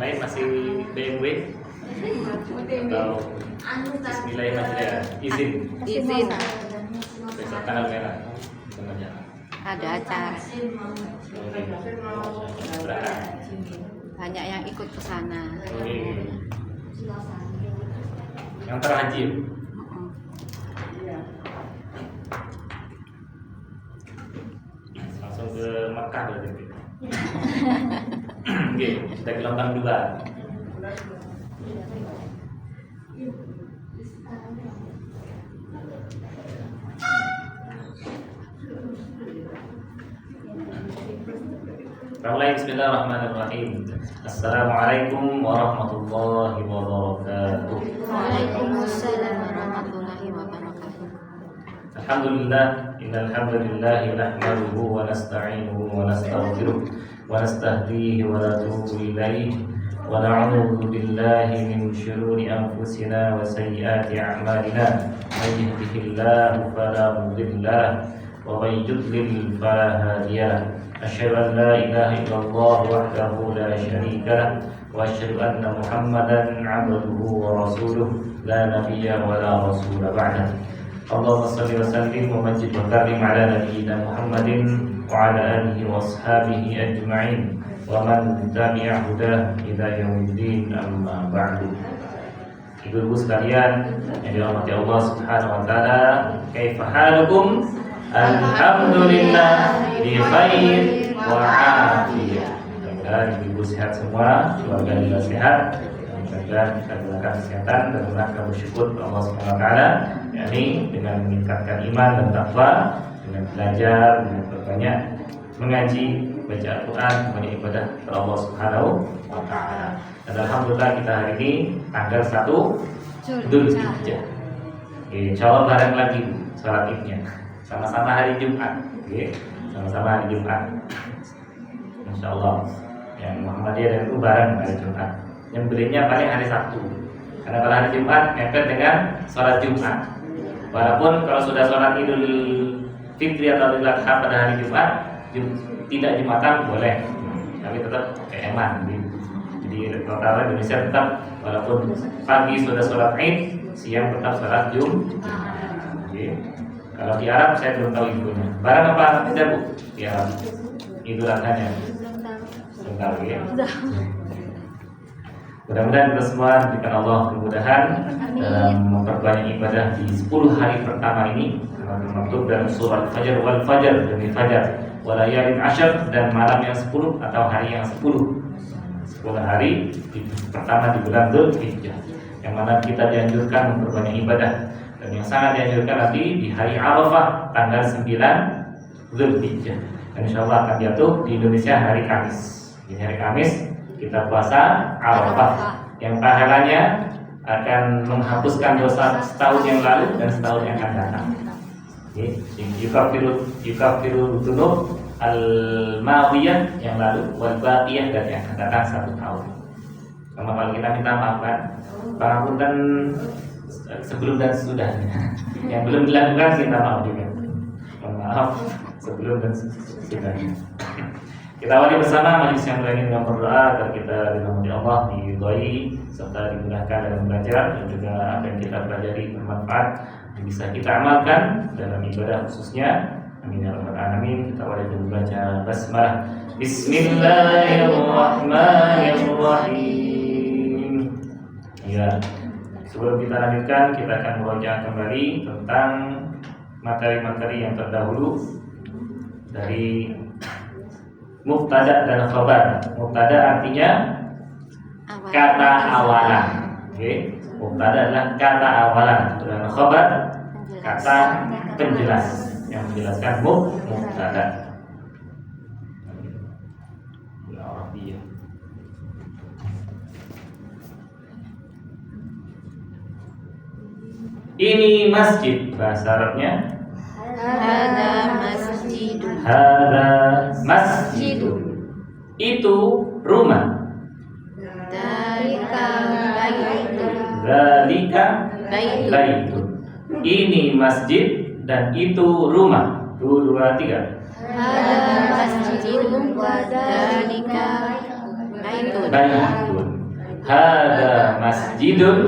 lain masih BMW atau Bismillahirrahmanirrahim. Izin. Besok tanggal merah. Semuanya. Ada acara. Berangkat. Banyak yang ikut ke sana. Yang terhaji. Langsung ke Mekah berarti. Oke, kita gelombang 2. Mulai bismillahirrahmanirrahim. Assalamualaikum warahmatullahi wabarakatuh. Waalaikumsalam warahmatullahi wabarakatuh. Alhamdulillah, innal hamdalillah nahmaduhu wa nasta'inuhu wa nastaghfiruh wa nastahdihi wa natubu ilaihi wa na'udzu billahi min shururi anfusina wa sayyiati a'malina. May yahdihillahu fala mudilla lahu wa may yudlil fala hadiya lahu. Asyhadu an la ilaha illallah wahdahu la syarika lahu wa asyhadu anna Muhammadan 'abduhu wa rasuluh la nabiyya wa la rasula ba'dahu. Allahumma shalli wa sallim wa majid wa karim ala nabiyyina Muhammadin wa ala alihi wa ashabihi ajma'in wa man tabi'a hudah ila yaumiddin, amma ba'du. Ibu-ibu sekalian yang dirahmati Allah Subhanahu wa taala, kaifa halukum? Alhamdulillah bi khair wa afiyah. Mudah-mudahan ibu sehat semua, keluarga juga sehat. Mudah-mudahan kita gunakan kesehatan dan gunakan bersyukur kepada Allah Subhanahu wa taala, yakni dengan meningkatkan iman dan takwa, dengan belajar, dengan berbanyak mengaji, baca Al-Qur'an, banyak ibadah kepada Allah Subhanahu wa taala. Dan alhamdulillah kita hari ini tanggal 1 Dzulhijjah. Insyaallah bareng lagi salat Idnya. Sama-sama hari Jumat, sama-sama hari Jumat, Insya Allah. Yang Muhammadiyah dan itu bareng hari Jumat. Yang belinya paling hari Sabtu, karena kalau hari Jumat mepet dengan sholat Jumat. Walaupun kalau sudah sholat Idul Fitri atau Idul Adha pada hari Jumat, tidak Jumatan boleh, tapi tetap keeman. Jadi total Indonesia tetap, walaupun pagi sudah sholat Id, siang tetap sholat Jumat. Kalau di Arab saya belum tahu ibunya. Barang apa tidak Bu? Di Arab Idul Adha-nya. Sebentar ya. Mudah-mudahan kita semua diberikan Allah kemudahan dalam memperbanyak ibadah di 10 hari pertama ini. Maktub dalam surah Fajar wal Fajar demi Fajar, walayalin asyar, dan malam yang 10 atau hari yang 10. 10 hari pertama di bulan Dzulhijjah, yang mana kita dianjurkan memperbanyak ibadah. Dan yang sangat dianjurkan nanti di hari Arafah tanggal 9 Dzulhijjah. Dan insyaallah akan jatuh di Indonesia hari Kamis. Di hari Kamis kita puasa Arafah, yang pahalanya akan menghapuskan dosa setahun yang lalu dan setahun yang akan datang. Yukafiru dzunub al-madiyah yang lalu, wal baqiyah, dan yang akan datang 1 tahun. Sama kalau kita minta maaf kan, pangapunten sebelum dan sesudahnya. Yang belum dilakukan minta maaf juga. Mohon maaf sebelum dan sesudahnya. Kita awali bersama majelis yang mulia ini dengan berdoa agar kita dirahmati Allah, diridhai, serta dimudahkan dalam belajar, dan juga apa yang kita pelajari bermanfaat dan bisa kita amalkan dalam ibadah khususnya. Amin ya rabbal alamin. Kita awali dengan membaca basmalah. Bismillahirrahmanirrahim. Ya. Sebelum kita lanjutkan, kita akan merujuk kembali tentang materi-materi yang terdahulu dari mubtada dan khabar. Mubtada artinya kata awalan. Mubtada adalah kata awalan, dan khabar kata penjelas yang menjelaskan mubtada. Ini masjid, bahasa Arabnya Hada masjidun. hada masjidun. Itu rumah. Dalika baitun. Dzalika Baitun. baitun. Ini masjid dan itu rumah. 1, 2, 3. Hada masjidun wa dalika baitun. Baitun. hada masjidun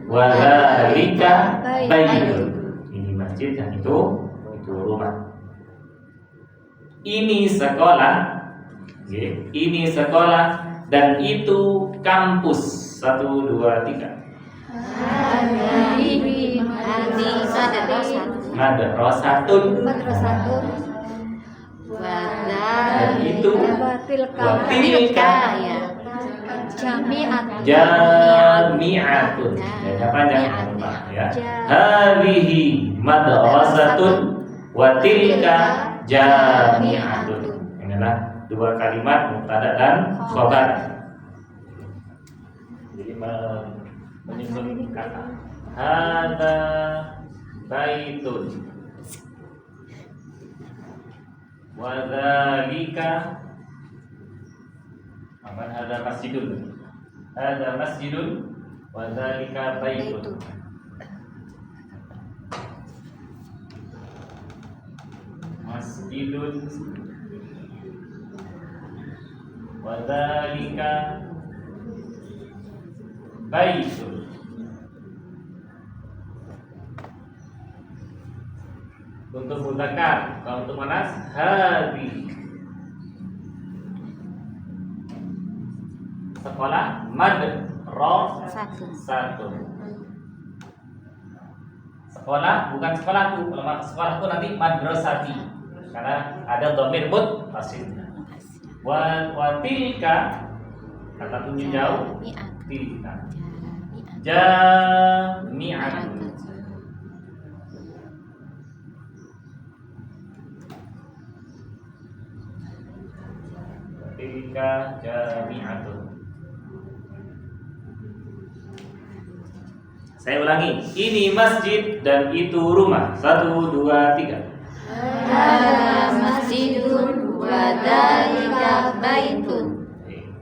wa dzalika baitun. Ini masjid dan itu rumah. Ini sekolah, ini sekolah dan itu kampus. 1, 2, 3. Ini Madrasatun. Dan itu watilka jami'atun. Ya, panjang ya. Hadhihi madrasatun watilka jami'atun. Inilah dua kalimat mubtada dan khabar. Jadi menyusun kata. Hada baitun wa dzalika hada masjidun. Hada masjidun wa dzalika baitun. Masjidun wa dzalika baitun. Untuk mudzakkar, kalau untuk muannas hadi. Sekolah madrasatun. Sekolah bukan sekolahku. Kalau sekolahku nanti madrasati. Karena ada dhamir muttasil. Wa tilka kata tunjuk jauh tilka jami'atun. Tilka jami'atun. Saya ulangi, ini masjid dan itu rumah. 1, 2, 3. Hada masjidun wa dzalika baitun.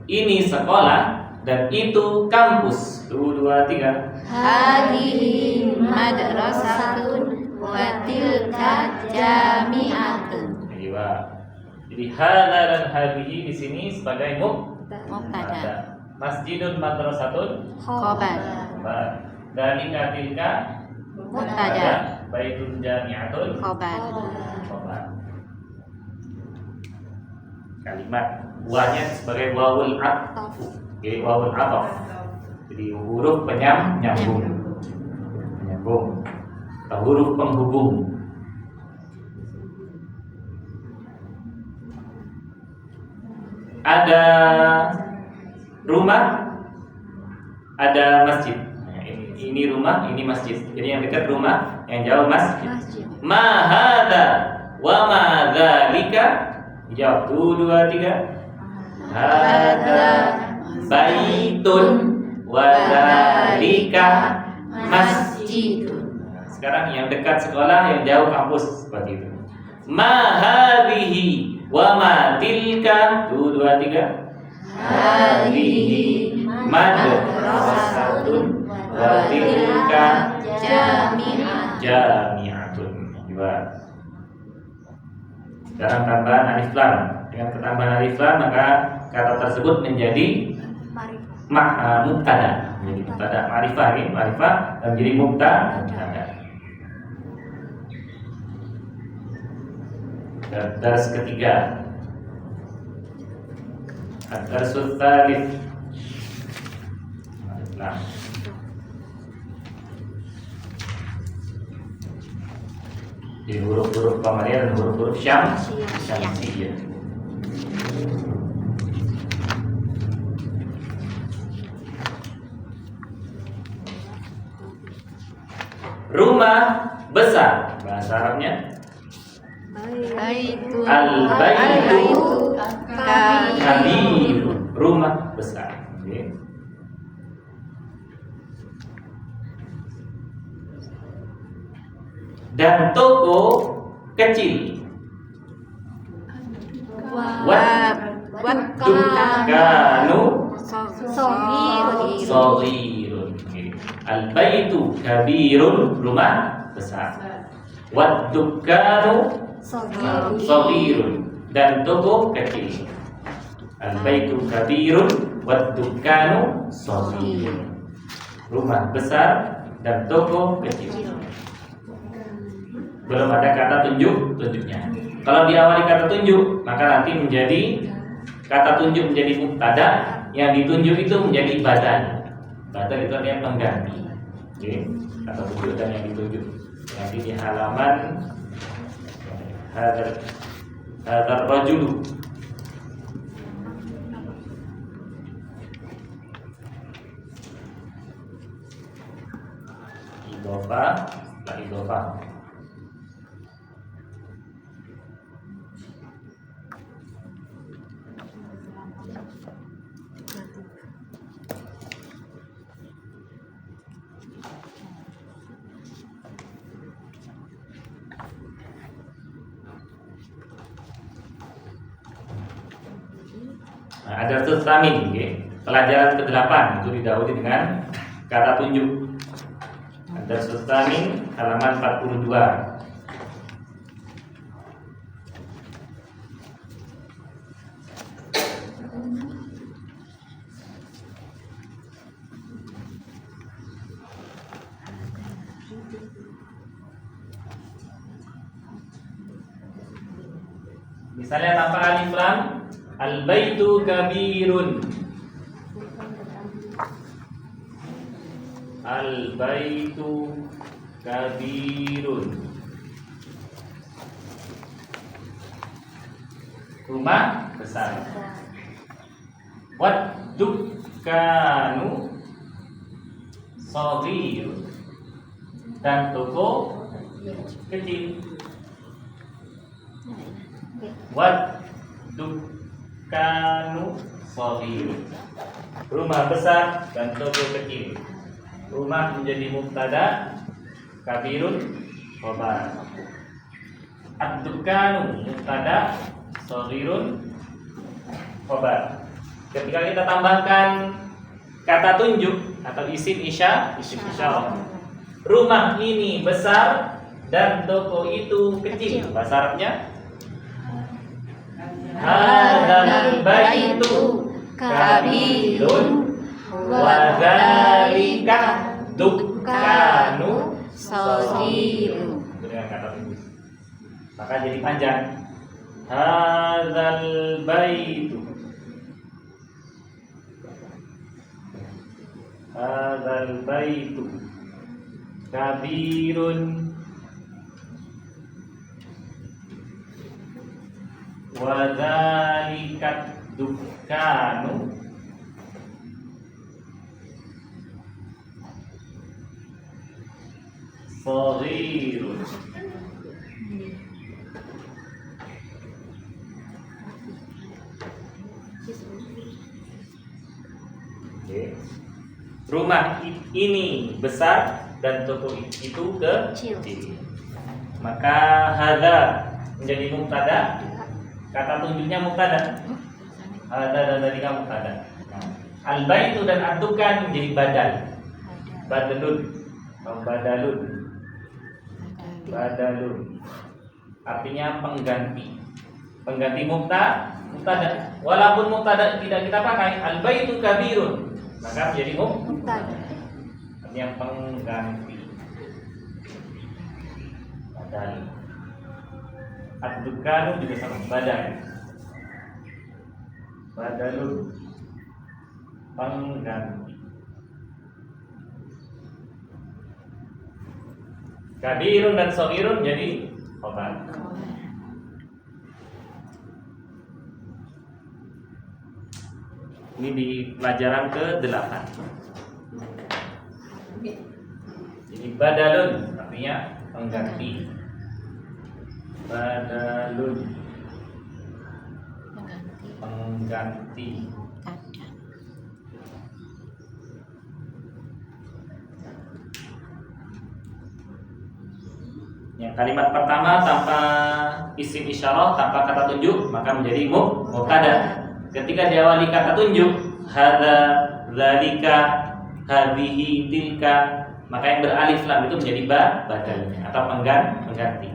Ini sekolah dan itu kampus. 1, 2, 3. Hadhihi madrasatun wa tilka jami'atun. Iya. Jadi hada dan hadhihi di sini sebagai mubtada. Masjidun madrasatun Khobar. Dzalika tilka Mubtada. baitun jami'atun Khobar. khabar. Kalimat wawnya sebagai wawul atf. Jadi wawul atf. Jadi huruf penyambung. Atau huruf penghubung. Ada rumah, ada masjid. Nah, ini rumah, ini masjid. Jadi yang dekat rumah, yang jauh masjid. Ma hada wa ma dzalika. Jawab 1, 2, 3. Hada baitun wa dzalika masjidun. Nah, sekarang yang dekat sekolah, yang jauh kampus, seperti itu. Ma hadhihi wa ma tilka. 1, 2, 3. Hadhihi madrasatun wa tilka jami'atun. Dua. Sekarang tambahan alif lam. Dengan ketambahan alif lam maka kata tersebut menjadi mubtada. Menjadi mubtada ma'rifah, ini ma'rifah dan menjadi mubtada. Dars ketiga. Ad-darsul tsalits. Nah. Di huruf-huruf qamariyah dan huruf-huruf syamsiyah. Rumah besar, bahasa Arabnya al-baitu kabir, rumah besar. Okay. Dan toko kecil. Waddukanu saghirun. Al-baitu kabirun, rumah besar. Waddukanu saghirun, dan toko kecil. Al-baitu kabirun wad dukkanu shaghir. Rumah besar dan toko kecil. Belum ada kata tunjuknya. Kalau diawali kata tunjuk, maka nanti menjadi kata tunjuk menjadi mubtada, yang ditunjuk itu menjadi badal. Badal itu artinya pengganti. Oke, kata tunjuk dan yang ditunjuk. Nanti di halaman hadar rajulu. Idhofah, setelah idhofah. Nah, ada tersamin, okay? Pelajaran ke-8 itu didahului dengan kata tunjuk. Ada tersamin halaman 42. Misalnya tanpa alif lam, al-baitu kabirun. Al-baitu kabirun. Rumah besar. Wad dukkanu shaghirun. Dan toko kecil. Wad dukkanu shaghirun. Rumah besar dan toko kecil. Rumah menjadi mubtada, kabirun khabar. Ad-dukkanu mubtada, shaghirun khabar. Ketika kita tambahkan kata tunjuk atau isim isyarah. Rumah ini besar dan toko itu kecil. Bahasa Arabnya hadzal baitu kabirun wa dzalika dukkanu shaghirun. Dengan kata tunjuk. Maka jadi panjang. Hadzal baitu. Hadzal baitu kabirun wa dzalika dukkanu shaghirun. Rumah ini besar dan toko itu kecil. Maka hadza menjadi mubtada, kata tunjuknya mubtada. Hadza dan tadi mubtada. Al-baitu dan ad-dukkan menjadi badal. Badalun. Badalun. Badalun. Artinya pengganti. Pengganti mubtada. Walaupun mubtada tidak kita pakai, al-baitu kabirun, maka menjadi mubtada. Artinya pengganti. Badal. Ad-dukkanu juga sama badal. Badalun. Pengganti. Kabirun dan shaghirun jadi khabar. Ini di pelajaran ke-8. Jadi badalun artinya pengganti. Badalun pengganti. Yang kalimat pertama tanpa isim isyarah, tanpa kata tunjuk, maka menjadi mubtada. Ketika diawali kata tunjuk, hadza, dzalika, hadhihi, tilka, maka yang beralif lam itu menjadi badal atau pengganti.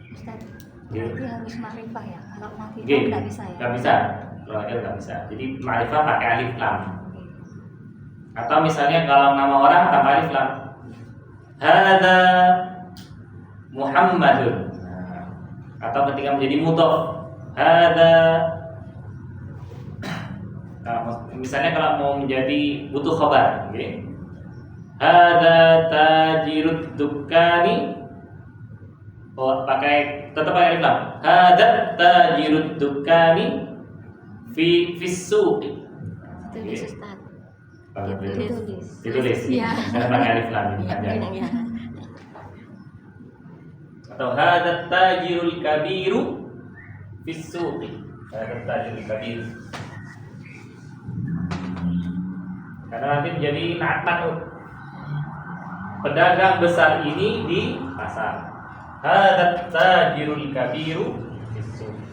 Ustaz, berarti harus ma'rifah ya. Kalau nafi Nggih, enggak bisa ya. nggak bisa. terlakir nggak bisa. Jadi ma'rifah pakai alif lam. Atau misalnya kalau nama orang tanpa alif lam, hadza Muhammadun. Nah, atau ketika menjadi mudhof, hadza. Nah, misalnya kalau mau menjadi butuh khabar, okay? Hadza tajirud dukani. Oh, tetap pakai alif lam. Hadza tajirud dukani fi suqi. Tulis Ustaz. Ditulis. Ya. Jangan pakai alif lam ini aja. Ya. Atau hadza tajirul kabiru fi suqi. Hadza tajirul kabir. Karena nanti menjadi nakut. Pedagang besar ini di pasar. Hadza tajirul kabiru fi suqi.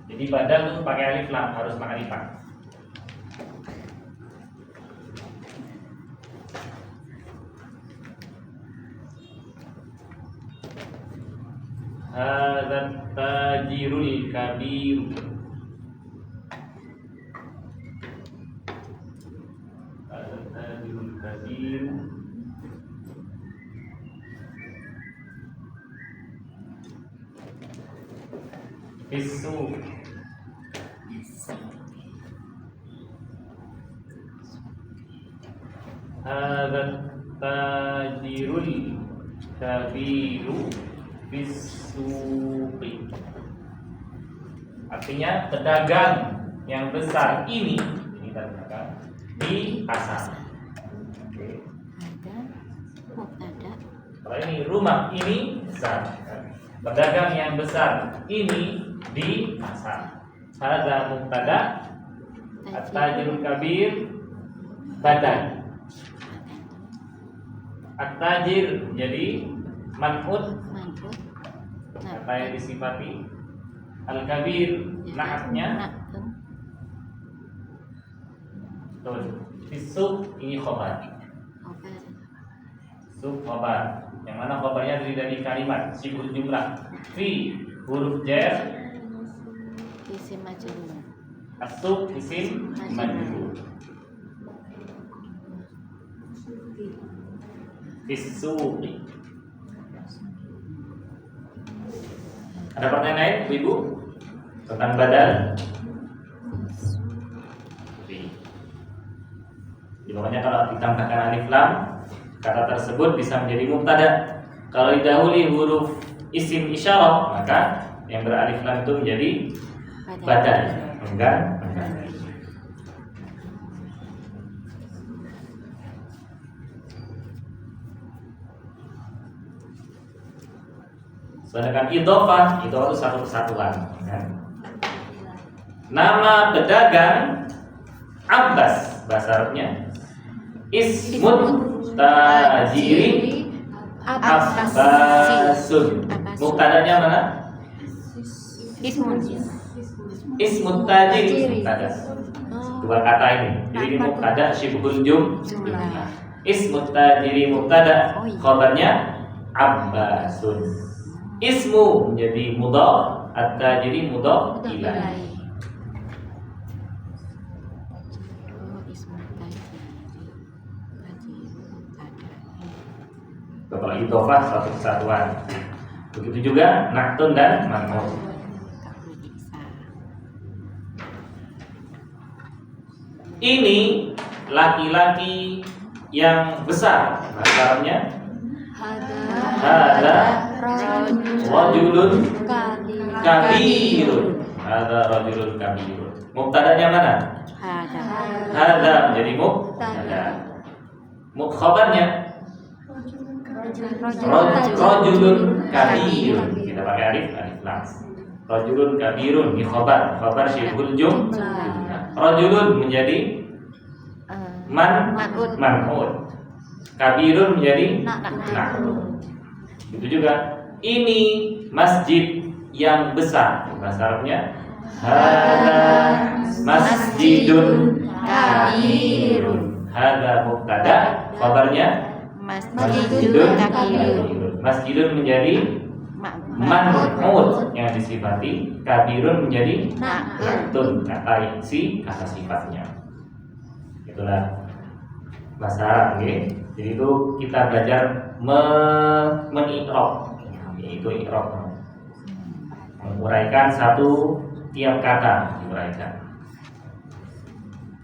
Jadi badal itu pakai alif lam, harus ma'rifah. Hadzal tajirul kabir. Hadzal tajirul kabir. Isu. Hadzal tajirul kabiru bisuqi. Artinya pedagang yang besar ini dikatakan di pasar. Oke. Ada mubtada. Kalau ini rumah ini besar. Pedagang yang besar ini di pasar. Hadza mubtada, at-tajirul kabir badan. At-tajir jadi man'ut, Man'ut. kata yang disifati. Al-kabir na'atnya. Betul. Fisuk ini khobar. Obat. Sub khobar. Yang mana khobarnya dari kalimat sibuk jumlah. Fi huruf jar. Isim majrur. As-sub isim majrur. Fisuqi. Ada pertanyaan lain, Ibu? Tentang badal? Jadi pokoknya kalau ditambahkan alif lam, kata tersebut bisa menjadi mubtada. Kalau didahului huruf isim isyarah, maka yang beralif lam itu menjadi badal. Enggak? Sedangkan idhofah itu satu kesatuan. Nama pedagang Abbas, bahasa Arabnya ismut tajiri Abbasun. Mubtadanya mana? Ismun. Ismut tajiri mubtada. Dua kata ini. Jadi ini mubtada syibhul jumlah. Ismut tajiri mubtada, khabarnya Abbasun. Ismu menjadi mudhaf, at-tajiri mudhaf ilaih. Kalau idhofah satu kesatuan. Begitu juga naktun dan man'ut. Ini laki-laki yang besar. Bahasa Arabnya hadza rajulun kabirun. Hadza rajulun kabirun. Mubtadanya mana? Hadza menjadi mubtada. Khabarnya rajulun kabirun. Kita pakai alif lam. Rajulun kabirun ini khabar syibhul jumlah. Rajulun menjadi man'ut. Kabirun menjadi naktun. Itu juga ini masjid yang besar. Bahasa Arabnya hadza masjidun kabirun. Hadza mubtada, khabarnya masjidun kabirun. Masjidun menjadi man'ut yang disifati, kabirun menjadi Na'at. tun kata sifatnya. Itulah bahasa Arab, okay? Jadi itu kita belajar meni'rab, itu i'rab, menguraikan satu tiap kata diuraikan.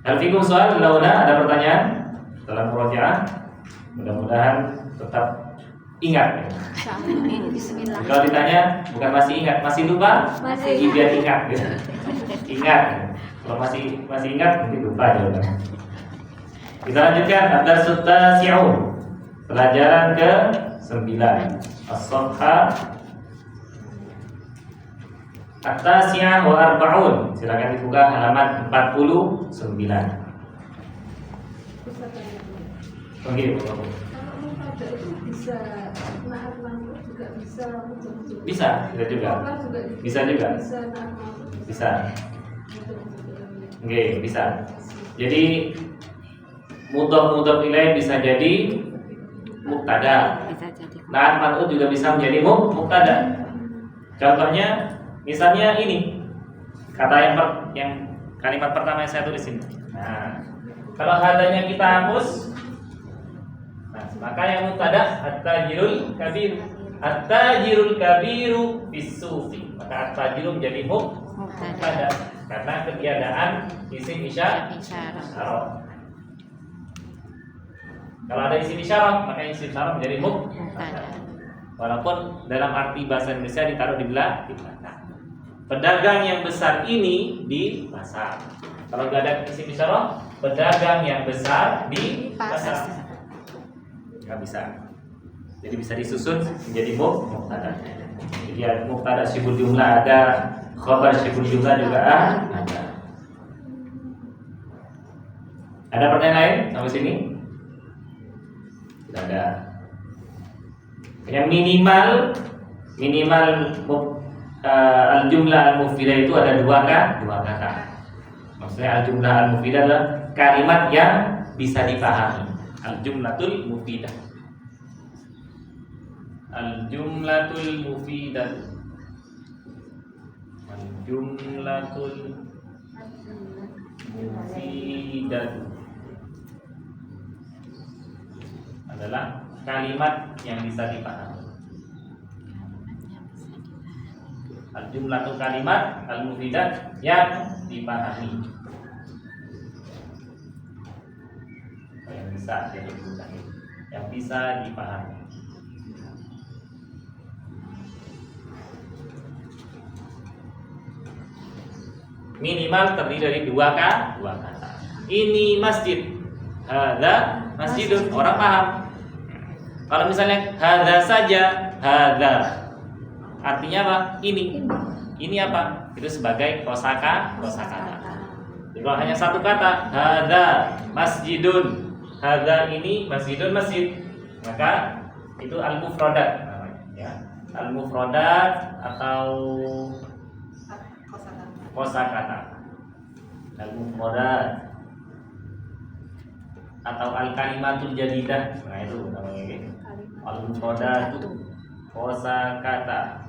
Alfikum soal, launa ada pertanyaan dalam murojaah? Mudah-mudahan tetap ingat. Ya. Bismillah. Kalau ditanya bukan masih ingat, masih lupa, Masih biar ingat. Gitu. Ingat. Kalau masih ingat nanti lupa jawabannya. Kita lanjutkan ad-darsut tasi'un. Pelajaran ke-9. As-safha at-tasi'ah wa arba'un. Silakan dibuka halaman 49. Oke, bisa naat man'ut juga bisa bisa, bisa juga. Bisa juga. Bisa. Oke, bisa. Jadi mudhaf ilaih bisa jadi mubtada. Bisa jadi. Naat man'ut juga bisa menjadi mubtada. Contohnya misalnya ini kata yang kalimat pertama yang saya tulis ini. Nah, kalau hadanya kita hapus, nah, maka yang mubtada at-tajirul kabir. At-tajirul kabiru fis-sufi. Maka at-tajiru menjadi mubtada karena ketiadaan isim Isyarat. isyarah. Kalau ada isim isyarah, maka isim isyarah menjadi mubtada. Walaupun dalam arti bahasa Indonesia ditaruh di belakang. Pedagang yang besar ini di pasar. Kalau nggak ada isim isyarah, pedagang yang besar di pasar. Nggak bisa. Jadi bisa disusun menjadi mubtada. Jadi ada mubtada syibul jumlah ada, khabar syibul jumlah juga ada. Ada pertanyaan lain sampai sini? Tidak ada. Yang minimal al-jumlah al-mufidah itu ada dua kata. Maksudnya al-jumlah al-mufidah adalah kalimat yang bisa dipahami. Al-jumlatul mufidah. Al-jumlatul mufidah. Al-jumlatul mufidah adalah kalimat yang bisa dipahami. Al-jumlatul kalimat al-mufidah yang dipahami. Yang bisa jadi bukan yang bisa dipahami. Minimal terdiri dari dua kata. Ini masjid. Hadza masjidun, orang paham. Kalau misalnya hadza saja, hadza artinya apa? Ini apa? Itu sebagai kosakata. Kalau hanya satu kata, hadza masjidun, hadza ini masjidun masjid, maka itu al-mufradat namanya, ya. Al-mufradat atau kosakata. Al-mufradat atau al-kalimatul jadidah, nah itu namanya ini. Al-mufradat kosakata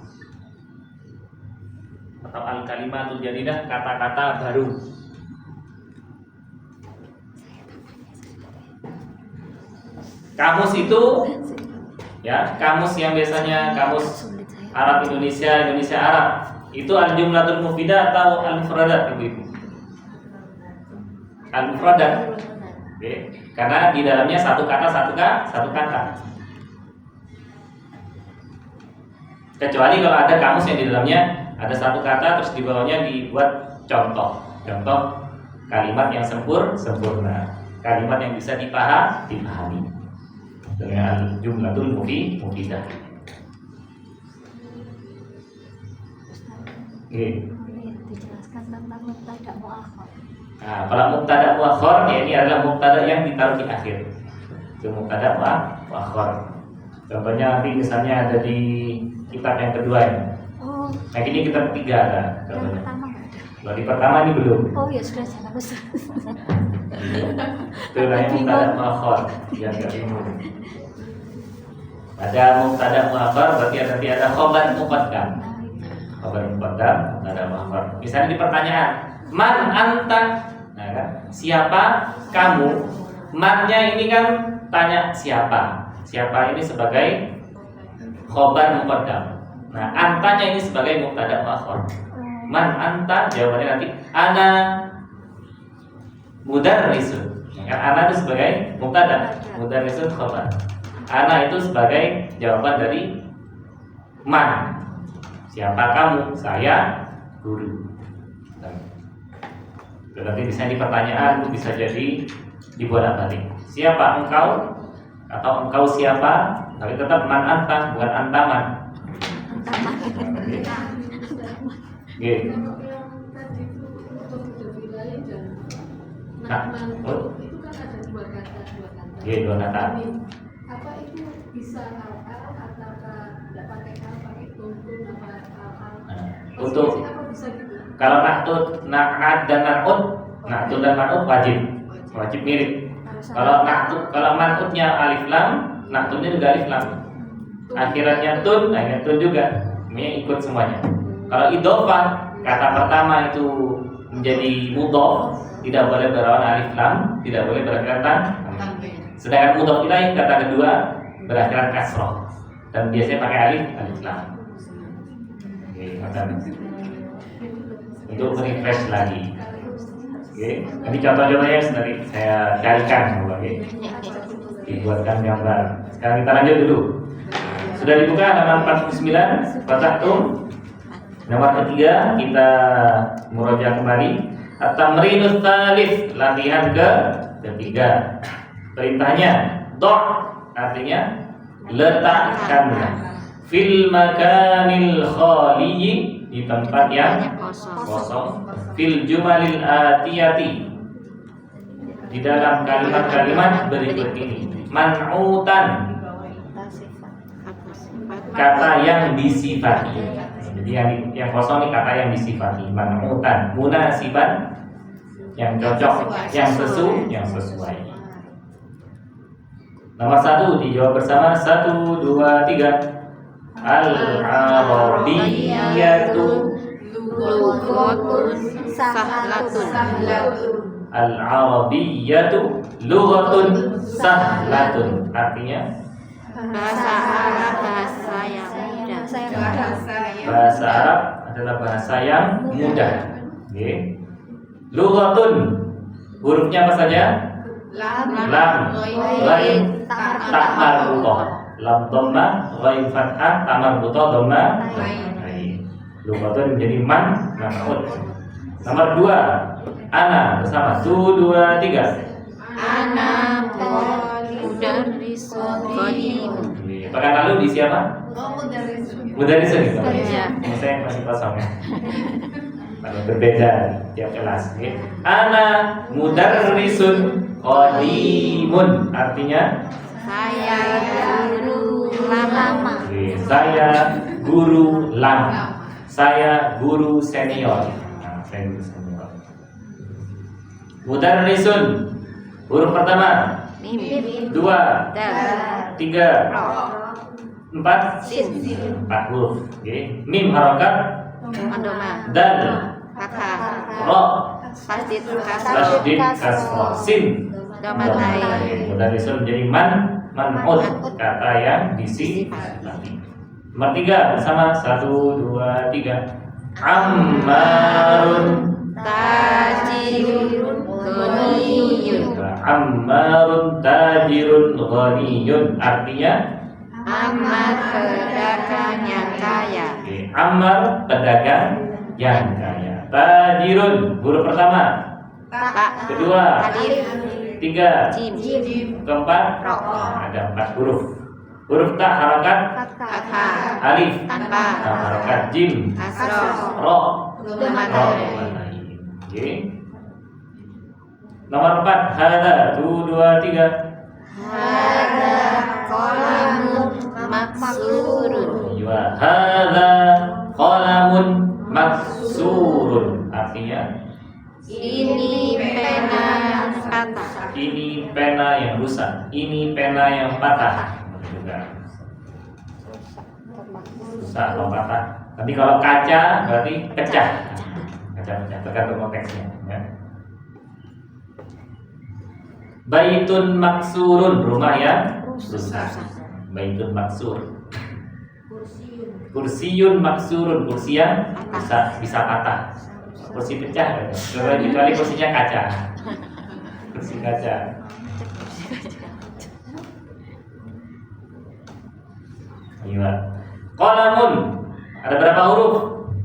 atau al-kalimatul jadidah, kata-kata baru. Kamus itu ya, kamus yang biasanya kamus Arab Indonesia, Indonesia Arab, itu al-jumlatul mufidah atau al-mufradat, Ibu. Al-mufradat. Oke. Karena di dalamnya satu kata. Kecuali kalau ada kamus yang di dalamnya ada satu kata terus di bawahnya dibuat contoh kalimat yang sempurna, kalimat yang bisa dipahami dengan jumlatul mufidah. Oke. Dijelaskan tentang mubtada muakhar. Nah, kalau mubtada muakhar ya ini adalah mubtada yang ditaruh di akhir. Itu mubtada muakhar. Contohnya nanti misalnya ada di kitab yang kedua ini. Oh. Nah, ini kitab ketiga ada Yang contohnya. pertama nggak ada. Kalau di pertama ini belum. Oh ya sudah jangan besar. Itu namanya mubtada muakhar yang enggak bingung. Ada mubtada muakhar berarti nanti ada khabar muqaddam. Khabar muqaddam, mubtada muakhar. Misalnya di pertanyaan, man anta? Nah, kan? Siapa kamu? Man-nya ini kan tanya siapa. Siapa ini sebagai khabar muqaddam. Nah, antanya ini sebagai mubtada muakhar. Man anta? Jawabannya nanti ana mudarrisun. Ya, ana itu sebagai mubtada, mudarrisun khabar. Ana itu sebagai jawaban dari man. Siapa kamu? Saya guru. Berarti bisa di pertanyaan itu bisa jadi dibolak-balik. Siapa engkau? Atau engkau siapa? Tapi tetap man anta, bukan antaman. Oke. Kalau yang tadi itu untuk wilayah dan Nah, mantu itu kan ada dua kata. Oke, dua kata. Apa itu bisa al-al atau tidak pakai al, pakai tuntun apa al-al? Nah, untuk apa bisa gitu? kalau naktut, na'ad dan man'ut, naktut dan man'ut wajib mirip. Kalau naktut, kalau man'utnya alif lam, naktutnya juga alif lam. Akhirannya tun, akhirnya tun juga. Ini ikut semuanya. Kalau idhofah, kata pertama itu menjadi mudhof, tidak boleh berawan alif lam, tidak boleh berakhiran tan. Sedangkan mudhof ilaih kata kedua berakhiran kasroh dan biasanya pakai alif lam. Oke, untuk refresh lagi. Oke, ini contoh-contohnya tadi saya carikan, oke. Dibuatkan gambar. Sekarang kita lanjut dulu. Sudah dibuka halaman 49, Fatahtum. Nomor ketiga kita murojaah kembali. At-tamrinus tsalits, latihan ketiga. Perintahnya do' artinya letakkanlah fil makanil khaliyi, di tempat yang kosong, fil jumalil atiyati, di dalam kalimat-kalimat berikut ini. Man'utan, kata yang disifati. Jadi yang kosong ini kata yang disifati. Man'utan, munasiban, yang cocok, yang sesuai. Nomor 1 dijawab bersama. 1, 2, 3. Al-arabiyyatu Lughatun sahlatun. Al-arabiyyatu lughatun sahlatun. Artinya Bahasa Arab bahasa yang mudah. bahasa Arab adalah bahasa yang mudah. Oke. Lughatun, hurufnya apa saja? Lam, ghain, ta marbuthah. Lam dhamma, ghain fathah, ta marbuthah, dhamma ghain. Lughatun menjadi man'ut. Nomor 2, ana bersama. 1, 2, 3. Ana mudarrisun qadim. Pekan lalu di siapa? Mudarrisun gitu. Iya. Saya masih kosong ya. Kalau berbeda tiap kelas. Okay. Ana mudarrisun qadimun, artinya Saya guru lama. okay, saya guru lama. Saya guru senior. Nah, saya guru senior. Mudarrisun, huruf pertama. Mim. 2, Dal. 3, Ro. 4. Sin. 4 huruf. Okay. Mim harokat, Andoma. dal, Fathah. ro, Tasdid tasdid, kasroh, sin. Domatai. Mudarrisun menjadi man'ut, kata yang disifati. Nomor 3 bersama. 1, 2, 3. Ammarun, Tajirun ghaniyun. Ammarun tajirun ghaniyun, artinya Amat pedagang yang kaya. okay, Ammar pedagang yang kaya. Tajirun, huruf pertama. Tak. Kedua. Alif. 3. Jim. Keempat. Ro. Ada 4 huruf. Huruf tak harokat, Fathah. alif, Tanpa. harokat, jim, Asroh. ro, Domatai. Oke. Nomor 4, hadza. 1, 2, 3. Hada qalamun maksurun. Iya, hadza qalamun maksurun, artinya Ini pena yang patah. ini pena yang rusak, ini pena yang patah. Juga. rusak atau patah. Nanti kalau kaca berarti pecah. Kaca-pecah tergantung konteksnya. Ya. Baitun maksurun, rumah yang rusak. Baitun maksur. Kursiyun maksurun, kursi yang rusak, bisa patah. Kursi pecah, kecuali kursinya kaca. Kursi kaca. Iya. Qalamun, ada berapa huruf?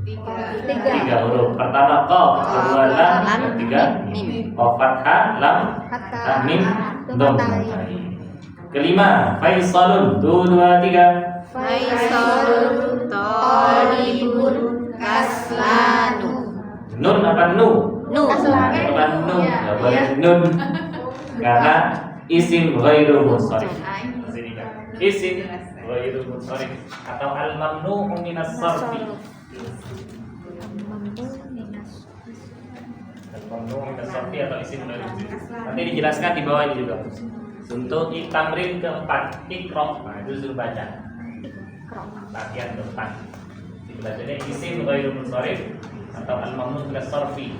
3 huruf. Pertama qaf, kedua lam, ketiga mim. Qaf fathah, lam, mim, dom. Kelima, faisalun, 2, 3. Faisalun Talibun Kaslanu. Nun apa nu? Nu. Apa nu? Nggak boleh nun. Karena isim ghairu munsharif. Isim ghairu munsharif atau al-mamnu minas sarfi. Al-mamnu minas sarfi atau isim ghairu munsharif. Nanti dijelaskan di bawah ini juga. Untuk tamrin keempat, ikra, nah itu suruh baca. Latihan keempat. Bacanya isim ghairu munsharif atau al-mamnu minas sarfi.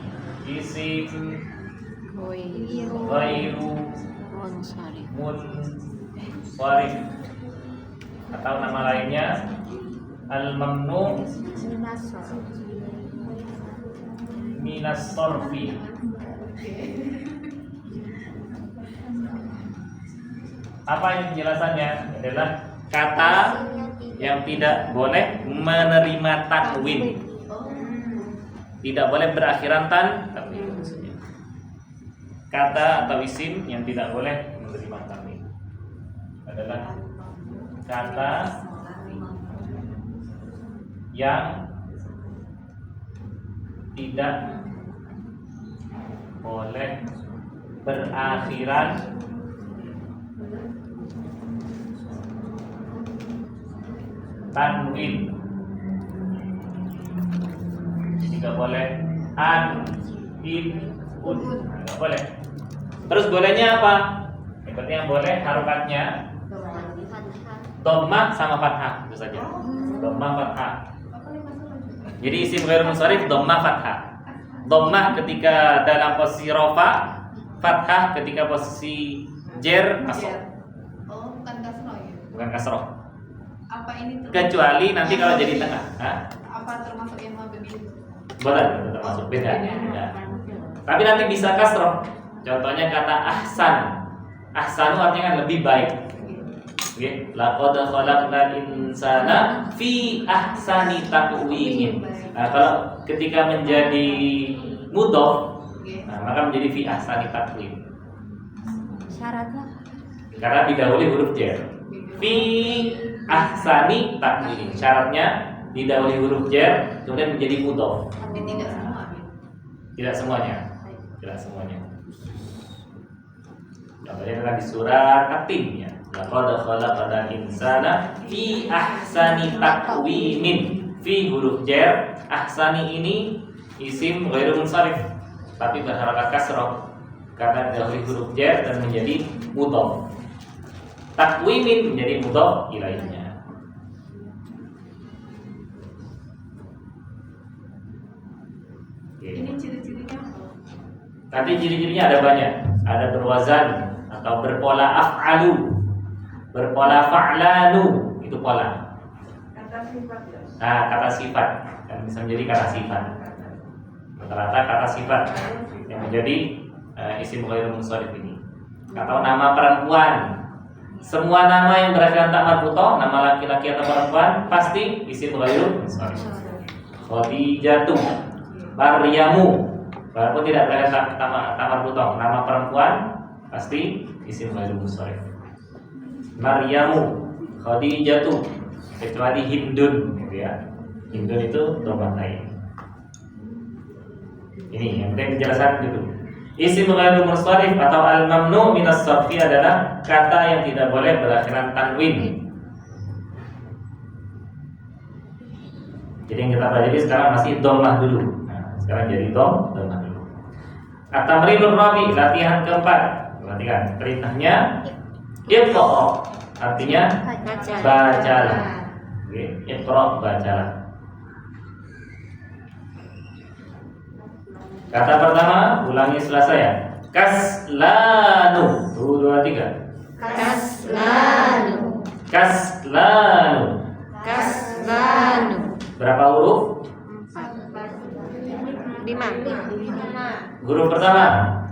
Isim ghairu munsharif atau nama lainnya al-mamnu minas sarfi. Apa yang penjelasannya? Adalah kata yang tidak boleh menerima tanwin, tidak boleh berakhiran tanwin. Kata atau isim yang tidak boleh menerima tanwin adalah kata yang tidak boleh berakhiran tanwin, tidak boleh an, in, un, nggak boleh. Terus bolehnya apa? Yang penting yang boleh harokatnya dhammah sama fathah, itu saja. Dhammah fathah. Jadi isim ghairu munsharif dhammah fathah. Dhammah ketika dalam posisi rafa, fathah ketika posisi jar kasroh. Oh, bukan kasroh ya? Bukan kasroh. Apa ini Kecuali nanti kalau jadi tengah. Hah? apa termasuk yang mau begitu? Boleh, termasuk beda. Ya. Tapi nanti bisa kasroh. Contohnya kata ahsan. Ahsanu artinya kan lebih baik. Oke, laqad khalaqnal insana fi ahsani taqwimin. Nah, kalau ketika menjadi mudhof, nah, maka menjadi fi ahsani taqwim. Syaratnya Karena didahului huruf jar. Fi ahsani taqwim. Syaratnya didahului huruf jar kemudian menjadi mudhof. Tapi tidak semua. Tidak semuanya. Tidak semuanya. Contohnya kan di surat At-Tin ya. Laqad khalaqnal insana fi ahsani taqwimin. Fi huruf jar, ahsani ini isim ghairu munsharif tapi berharakat kasrah karena didahului huruf jar dan menjadi mudhof. Taqwimin menjadi mudhof ilaihinya. Ini ciri-cirinya apa? Nanti ciri-cirinya ada banyak. Ada berwazan atau berpola af'alu, berpola fa'lanu, itu pola. Kata sifat ya? Nah, kata sifat kan bisa menjadi kata sifat. Rata-rata kata sifat yang menjadi isim ghairu munsharif ini. Atau nama perempuan. Semua nama yang berakhiran ta marbuthah, nama laki-laki atau perempuan pasti isim ghairu munsharif. Khadijatu, Maryamu, walaupun tidak berakhiran ta marbuthah, nama perempuan pasti isim ghairu munsharif. Maryamu, Khadijatu, kecuali Hindun gitu ya. Hindun itu dhammah lain. Ini yang penting penjelasan dulu. Isim ghairu munsharif atau al-mamnu minas sarfi adalah kata yang tidak boleh berakhiran tanwin. Jadi yang kita pelajari sekarang masih dhammah dulu. Nah, sekarang jadi dhammah dulu. At-tamrinur rabi, latihan keempat. Perhatikan perintahnya iqra, artinya bacalah. Oke, Iqra, bacalah. Kata pertama, ulangi setelah saya. Kaslanu. 1, 2, 3. Kaslanu. Kaslanu. Kaslanu. Berapa huruf? 5. Huruf pertama.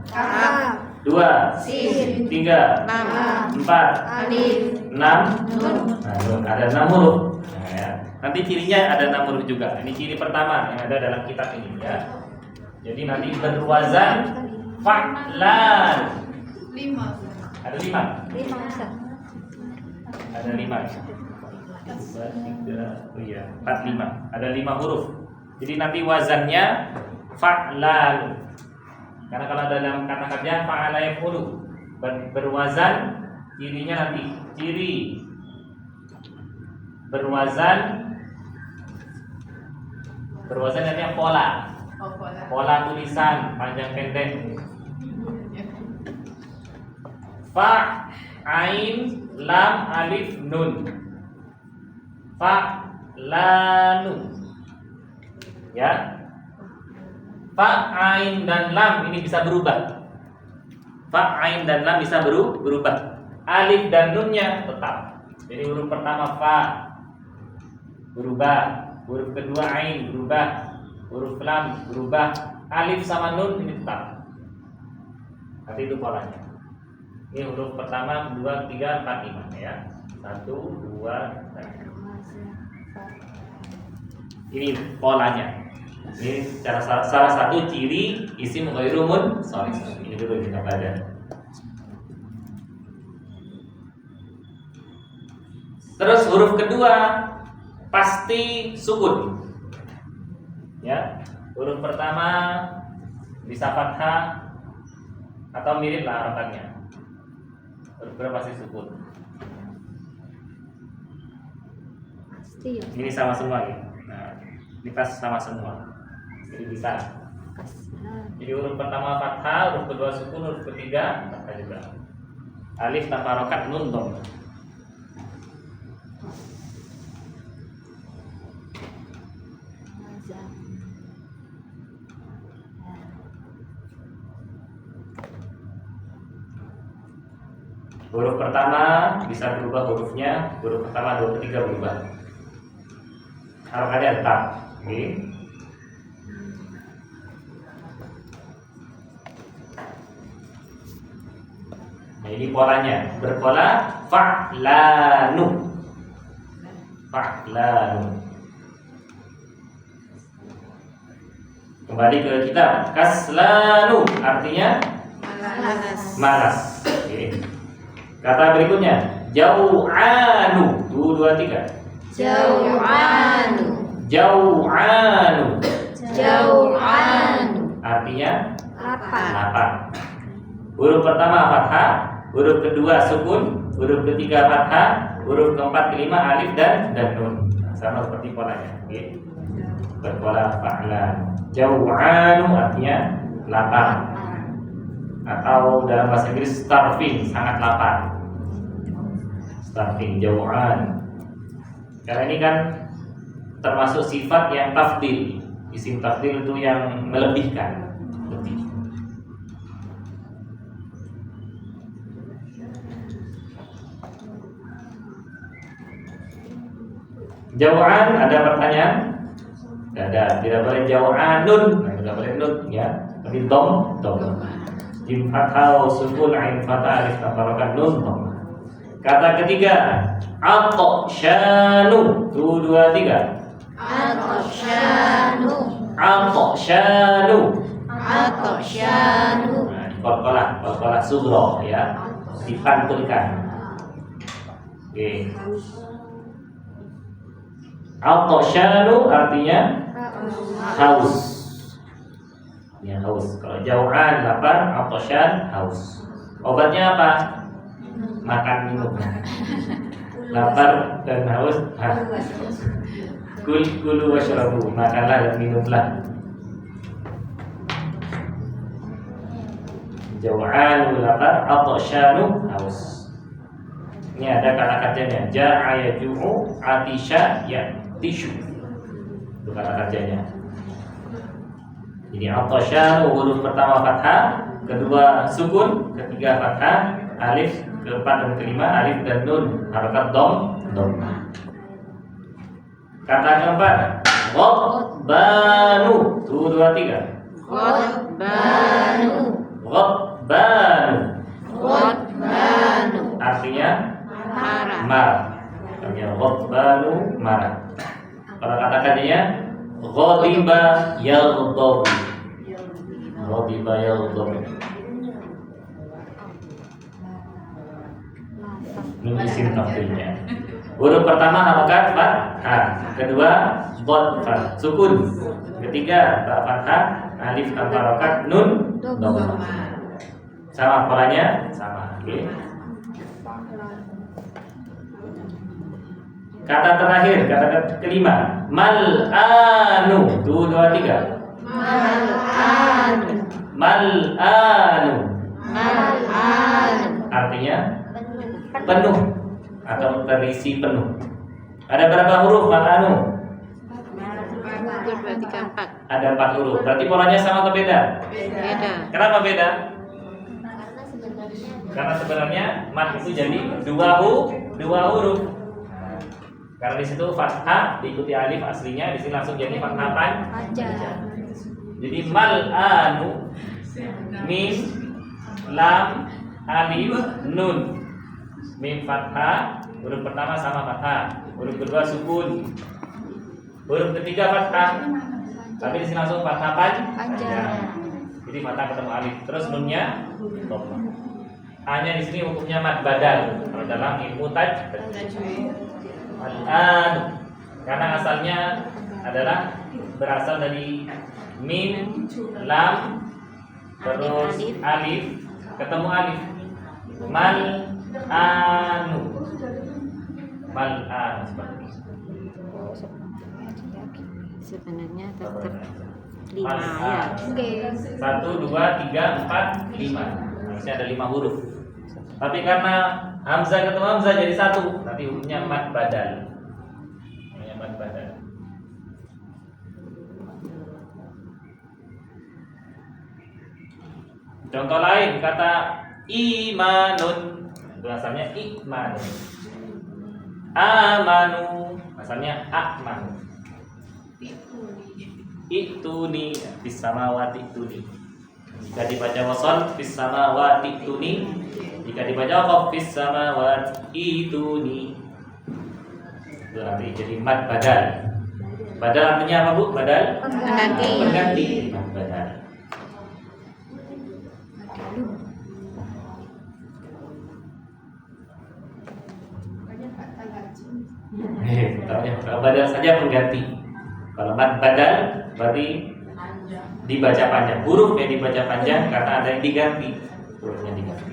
Kaf. 2, Sin. 3, 6. 4, Alif. 6. Nun. Nah, nun. Ada 6 huruf. Nah, ya. Nanti cirinya ada 6 huruf juga. Ini ciri pertama yang ada dalam kitab ini ya. Jadi nanti berwazan fa'lan. 5. Ada 5. 5 Ustaz. Ada 5. 2, 3, oh iya, 4, 5. Ada 5 huruf. Jadi nanti wazannya fa'lan. Karena kalau dalam kata kerja fa'ala yaf'ulu berwazan, cirinya nanti ciri berwazan artinya pola. Pola tulisan panjang pendek. Fa, ain, lam, alif, nun. Fa, lanu. Ya. Fa, ain dan lam ini bisa berubah. Fa, ain dan lam bisa berubah. Alif dan nunnya tetap. Jadi huruf pertama fa berubah, huruf kedua ain berubah, huruf lam berubah, alif sama nun ini tetap. Nanti itu polanya. Ini huruf pertama, kedua, ketiga, 4, 5 ya. 1, 2, 3. Ini polanya. Ini salah satu ciri isim ghairu munsharif. Ini dulu kita belajar. Terus huruf kedua pasti sukun. Ya, huruf pertama bisa fathah atau mirip lah harapannya. Huruf kedua pasti sukun. Pasti ya. Ini sama semua ya. Nah, ini pas sama semua. Jadi bisa. Jadi huruf pertama fathah, huruf kedua sukun, huruf ketiga fathah juga. Alif tanpa harokat, nun dong. Huruf pertama bisa berubah hurufnya, huruf pertama, huruf ketiga berubah. Harokatnya tetap. Oke. Nah, ini polanya. Berpola fa'lanu. Fa'lanu. Kembali ke kitab. Kaslanu artinya malas. Oke. Kata berikutnya jau'anu. 1, 2, 3. Jau'anu. Jau'anu. Jau'anu. Artinya Lapar. lapar. Huruf pertama fathah, huruf kedua sukun, huruf ketiga fathah, huruf keempat, kelima alif dan nun. Nah, sama seperti polanya. Oke. Berpola fa'lan. Jau'anu artinya lapar. Atau dalam bahasa Inggris starving, sangat lapar. Starving, jau'an. Karena ini kan termasuk sifat yang tafdil. Isim tafdil itu yang melebihkan, lebih. Jau'an, ada pertanyaan? Tidak ada, tidak boleh jau'anun. Nah, tidak boleh nun ya. Tapi dom. Jim fathah, sukun, ain fathah, alif tabarokan, nun, dom. Kata ketiga, atoshanu. 1, 2, 3. Atoshanu. Atoshanu. Atoshanu. Nah, kolkolah sugro ya, dipantulkan. Oke. Atoshanu artinya haus. Ya, haus. Kalau jauhan lapar, atoshan haus. Obatnya apa? Makan minum. Lapar dan haus. Kulu washrabu, makanlah dan minumlah. Jau'anu lapar, atoshanu haus. Ini ada kata kerjanya. Ja'a yaju'u, atisha yatishu. Itu kata kerjanya. Jadi atasha huruf pertama fathah, kedua sukun, ketiga fathah, alif, keempat dan kelima alif dan nun, harokat dom. Kata keempat, ghabbanu. 1, 2, 3. Ghabbanu. Ghabbanu. Ghabbanu. Artinya Marah. marah. Artinya ghabbanu marah. Kalau kata kerjanya ghadiba yaghdab. Ghadiba yaghdab. Ini isim tafdilnya. Huruf pertama harokat fathah, kedua fathah sukun, ketiga ta fathah, alif tanpa harokat, nun dhammah. Sama polanya, sama. Oke. Kata terakhir, kata kelima, mal'anu. 1, 2, 3. Mal'anu. Mal'anu. Mal'anu. Artinya penuh atau terisi penuh. Ada berapa huruf mal'anu? 1, 2, 3, 4. Ada 4 huruf. Berarti polanya sama atau beda? Beda. Kenapa beda? Karena sebenarnya mat itu jadi dua huruf. Karena di situ fathah diikuti alif aslinya, di sini langsung jadi fathah panjang. Jadi mal'anu, mim, lam, alif, nun. Mim fathah, huruf pertama sama fathah, huruf kedua sukun, huruf ketiga fathah, tapi di sini langsung fathah panjang. Jadi fathah ketemu alif, terus nunnya dhammah. Hanya di sini hukumnya mad badal. Kalau dalam ilmu tajwid, al-an, karena asalnya adalah berasal dari mim, lam, terus alif, ketemu alif, mal-anu, mal-anu seperti itu. Sebenarnya tetap 5 ya. 1, 2, 3, 4, 5. Harusnya ada 5 huruf. Tapi karena hamzah ketemu hamzah jadi 1, nanti hurufnya mad badal. Namanya mad badal. Contoh lain kata imanun, itu asalnya ikmanun. Amanu, asalnya akmanu. Ituni, fis samawati ituni. Jika dibaca wasal fis samawati ituni, jika dibaca qaf fis samawati ituni. Itu nanti jadi mad badal. Badal artinya apa, Bu? Badal? Pengganti. Pengganti. Mad badal. Kalau badal saja pengganti. Kalau mad badal berarti dibaca panjang. Huruf yang dibaca panjang karena ada yang diganti. Hurufnya diganti.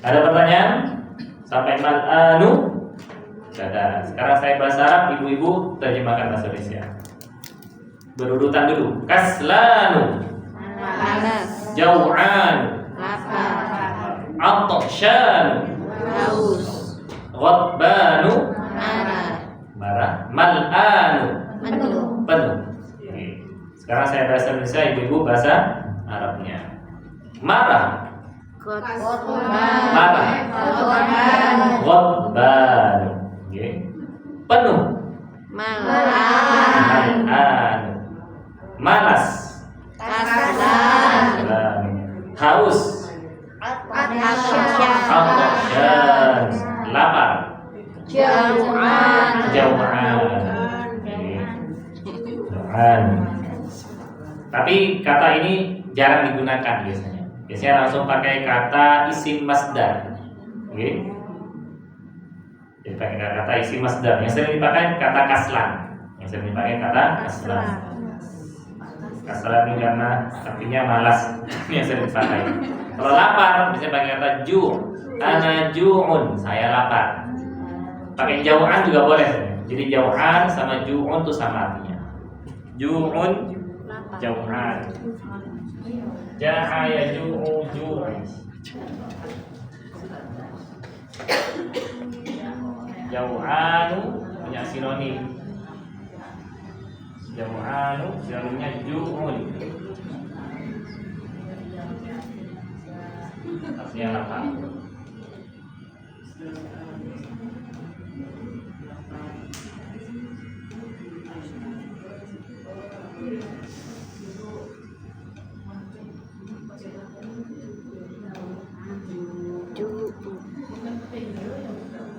Ada pertanyaan? Sampai mal'anu? Ada. Sekarang saya bahasa Arab, ibu-ibu terjemahkan bahasa Indonesia. Berurutan dulu. Kaslanu, Malas. jau'an, Lapar. atashan, Haus. ghadbanu, Marah. marah, mal'anu, Penuh. penuh. Oke. Sekarang saya bahasa Indonesia, ibu-ibu bahasa Arabnya. Marah, marah, ghadbanu. Oke. Penuh, Malas. mal'anu, malas, Kaslan. haus, Atasyan. atashan, lapar, Jauhan. jauhan. Jauhan. Tapi kata ini jarang digunakan biasanya. Biasanya langsung pakai kata isim masdar. Oke. Jadi pakai kata isim masdar. Yang sering dipakai kata kaslan. Yang sering dipakai kata kaslan. Kaslan ini karena artinya malas. Yang sering dipakai. Kalau lapar bisa pakai kata ju'. Ana ju'un, saya lapar. Pakai jauhan juga boleh. Jadi jau'an sama ju'un itu sama artinya. Ju'un, jau'an. Ja'a yaju'u ju'un. Jau'anu punya sinonim. Jau'anu sinonimnya ju'un. Artinya lapar.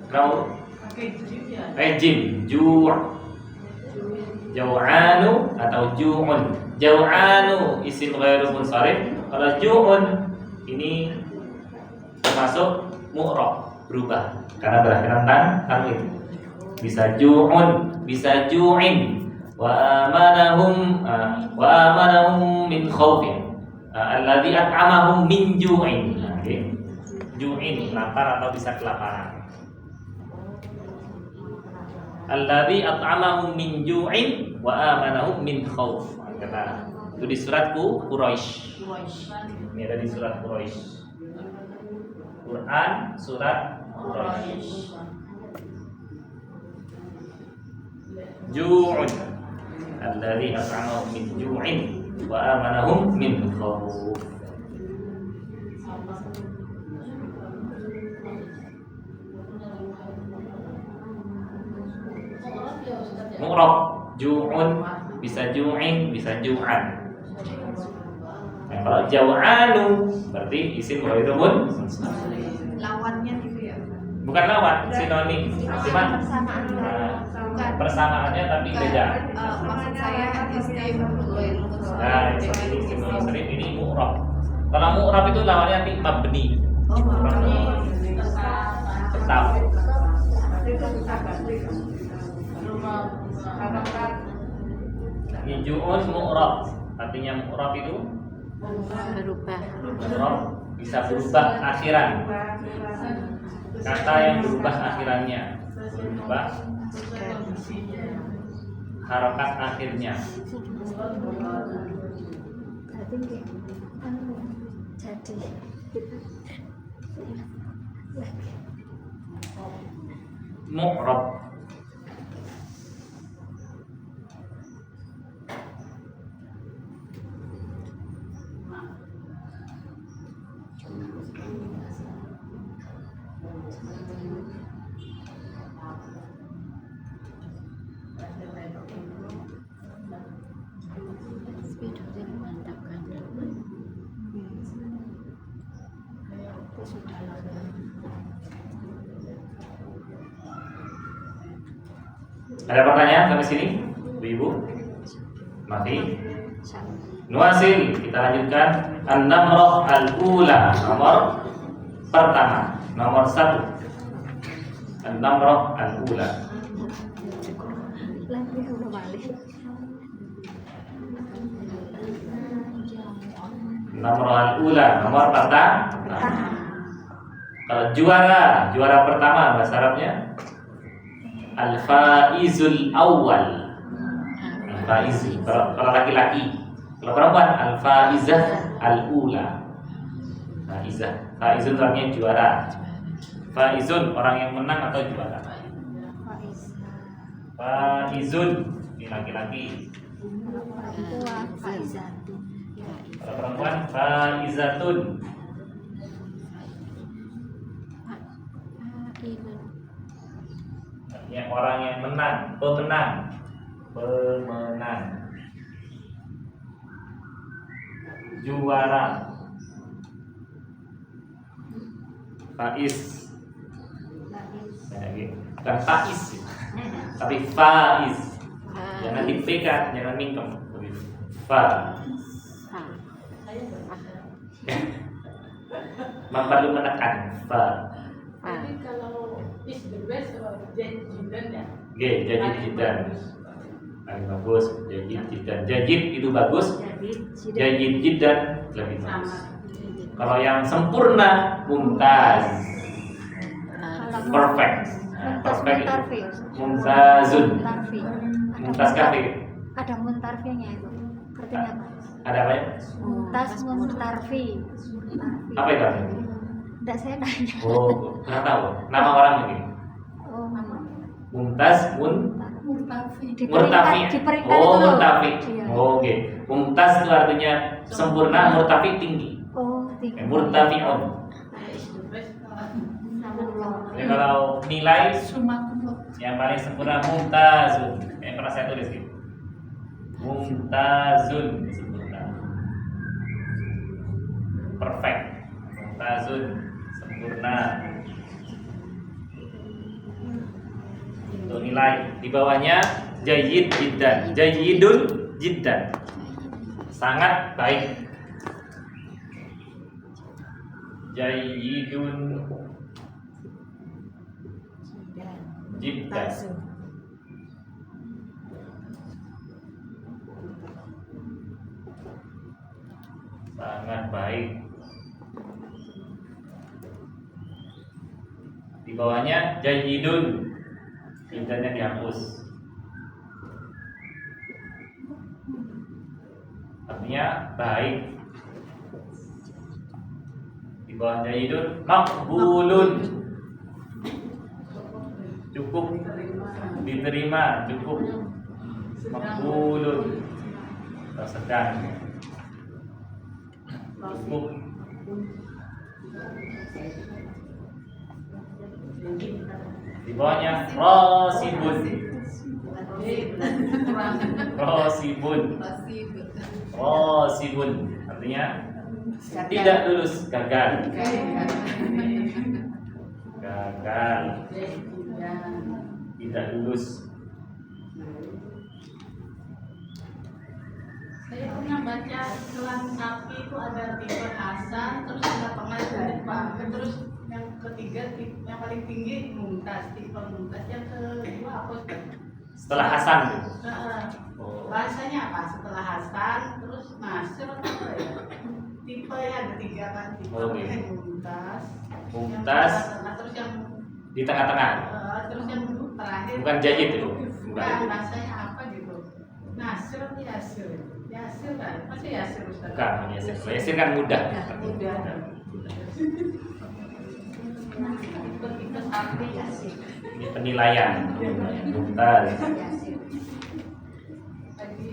Kau jim ju' jau'anu atau ju'un. Jau'anu isim ghairu munsharif. Kalau ju'un ini termasuk mu'rab, berubah karena berakhiran tanwin. Bisa ju'un, bisa ju'in. Wa amanahum min khaufin. Alladzi at'amahum min ju'in. Oke. Ju'in lapar atau bisa kelaparan. Alladzi at'amahum min ju'in wa amanahum min khauf. Kata itu di suratku Quraisy. Ini ada di surat Quraisy. Quran surat Quraisy. Ju'un alladzi at'amahum min ju'in wa amanahum min khauf. Mu'rab ju'un bisa ju'in bisa ju'an. Nah, kalau jau'anu berarti isim ghairu munsharif. Lawannya gitu ya. Bukan lawan, sinonim. Cuma persamaannya tapi beda. Maksud saya isim ghairu munsharif. Nah, seperti isim munsharif ini mu'rab. Kalau mu'rab itu lawannya nanti mabni. Oh, mabni. Tetap. Ju'un mu'rab. Artinya mu'rab itu Berubah. mu'rab bisa berubah akhiran. Kata yang berubah akhirannya, berubah harokat akhirnya. Mu'rab. Ada pertanyaan sampai sini, Ibu? Masih? Nuasil, kita lanjutkan. An-namrah al-ula, nomor pertama, nomor 1. An-namrah al-ula. Namrah al-ula, nomor pertama. Kalau juara pertama bahasa Arabnya al-faizul awal. Al-faiz kalau laki-laki. Kalau perempuan al-faizah al-ula. Faizun artinya juara. Faizun orang yang menang atau juara. Faizun ini laki-laki. Kalau perempuan faizatun. Artinya orang yang menang, pemenang. Juara. Faiz. Bukan faiz, tapi faiz. Jangan dipegang, jangan mingkem. Fa. Perlu menekan. Fa. Jadi kalau is the best jidan ya. Jadid jidan. Paling bagus. Jadid jidan. Jadid itu bagus. Jadid jidan lebih bagus. Kalau yang sempurna, mumtaz, perfect. Perfect itu Mumtazun. Muntarfi. Mumtaz kafe. Ada muntarfinya itu. Artinya apa? Ada apa ya? Mumtaz muntarfi. Apa itu artinya? Enggak, saya nanya. Oh, nggak tahu. Nama orang ini. Oh, mama. Mumtaz Murtafi. murtafi. Di peringkat Oh, itu loh. murtafi. Iya. Oh, oke. Mumtaz itu artinya sempurna, murtafi tinggi. Oh, tiga. Murtafi'un. Jadi kalau nilai Sumakumullah. yang paling sempurna mumtazun. Yang pernah saya tulis gitu. Mumtazun sempurna. Perfect. Mumtazun sempurna. Untuk nilai di bawahnya jayyid jiddan. Jayyidun jiddan. Sangat baik. Jayyidun jiddan. Sangat baik. Di bawahnya jayyidun. Jiddannya dihapus. Artinya baik. Di bawah jayyidun maqbulun. Cukup diterima, cukup. Maqbulun. Atau sedang. Cukup. Di bawahnya rasibun. Rasibun. Rasibun. Artinya tidak lulus, gagal. Gagal. Tidak lulus. Saya pernah baca iklan sapi itu ada tipe hasan, terus ada pengajar Pak, terus yang ketiga yang paling tinggi mumtaz, tipe mumtaz, yang kedua apa? Setelah Hasan. Oh. Bahasanya apa? Setelah hasan, terus nasir apa ya? Tipe yang ada tiga kan? Tipe Oke. mumtaz. Mumtaz. Terus yang Di tengah-tengah. terus yang terakhir. Bukan jayyid itu. Bukan. Bukan, bahasanya apa gitu? Nasir atau yasir? Yasir kan? Masih yasir Ustaz? Bukan, Yasir. Kalau Yasir kan mudah. Mudah. Tipe sapi yasir. Ini penilaian. Mumtaz.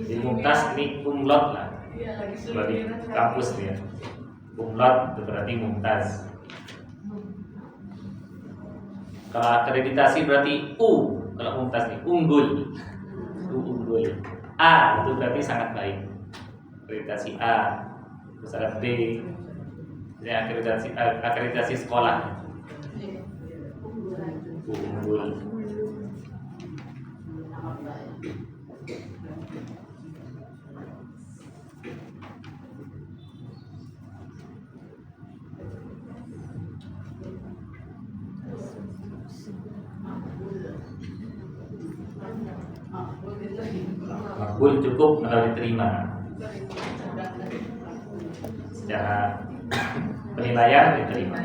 Di Mumtaz ini kumlot lah. Iya, lagi Kalau di sulit. kampus dia. Kumlot itu berarti Mumtaz. Kalau akreditasi berarti U. Kalau Mumtaz ini unggul. U unggul. A itu berarti sangat baik. Akreditasi A. Terus ada B. Ini akreditasi sekolah. U unggul. Makbul cukup kalau diterima. Secara penilaian diterima.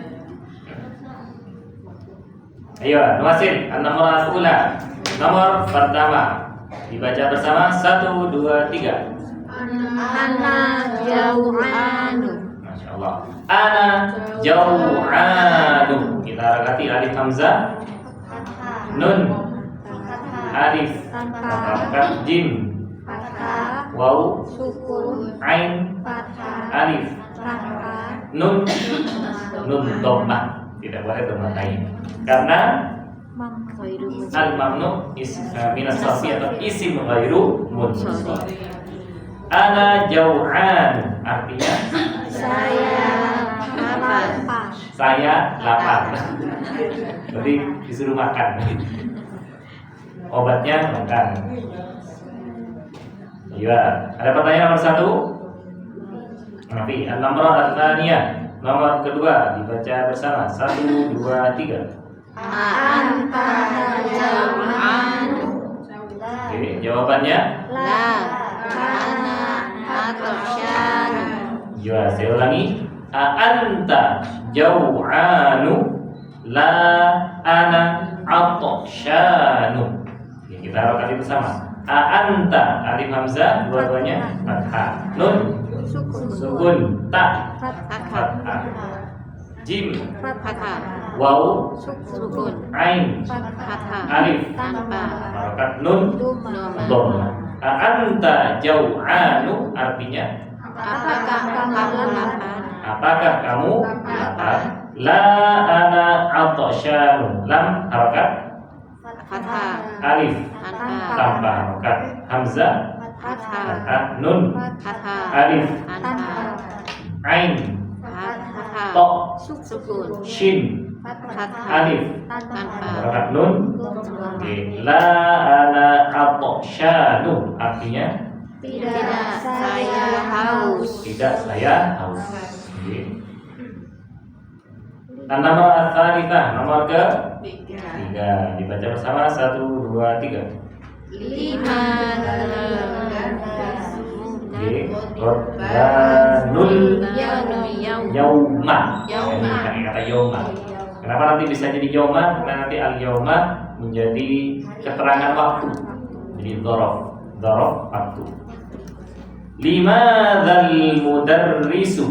Ayo, Nuasin, an-nomor al-ula. Nomor pertama. Dibaca bersama 1, 2, 3. Ana jau'anu. Masya Allah. Ana jau'anu. Kita harokati alif hamzah, nun, alif, harokat jim, Fathah, waw, sukun, ain, fathah, alif, fathah, nun, nun dhammah. Tidak boleh dhammah karena mam khairu al-mamnu minas sarfi atau isim ghairu munsharif. Ana jau'an artinya saya lapar. saya lapar. Jadi disuruh makan. Obatnya makan. Iya. Ada pertanyaan nomor 1? Nafi. Nomor al-thaniyah. Nomor kedua dibaca bersama 1, 2, 3. Anta jau'anu. Oke, jawabannya La ana atasyanu. ya, saya ulangi. Anta jau'anu la ana atshanu. Kita harokati bersama. A'anta, alif hamzah, dua-duanya fathah. Nun, sukun. Ta, fathah. Jim, Fathah. waw, Sukun. ain, Fathah. alif, Tanpa. harokat nun, Doma. dhamma. A'anta jau'anu, artinya Apakah kamu lapar? apakah kamu lapar? La ana atasyanu. Lam harokat, Fathah. alif Tanpa. tanpa harokat, hamzah Fathah. fathah, nun Fathah. alif Tanpa. ain Fathah. to Sukun. shin Fathah. alif Tanpa. harokat nun. Oke. La ana atasyanu, artinya Tidak saya haus. tidak saya haus. Oke. Nomor al-thalithah, nomor ke tiga, dibaca bersama 1, 2, 3. Lima. Oke. Qurbanul yauma. Yauma. Ini kata yauma. Kenapa nanti bisa jadi yauma? Karena nanti al yauma menjadi keterangan waktu. Jadi dzaraf waktu. Limadzal mudarrisu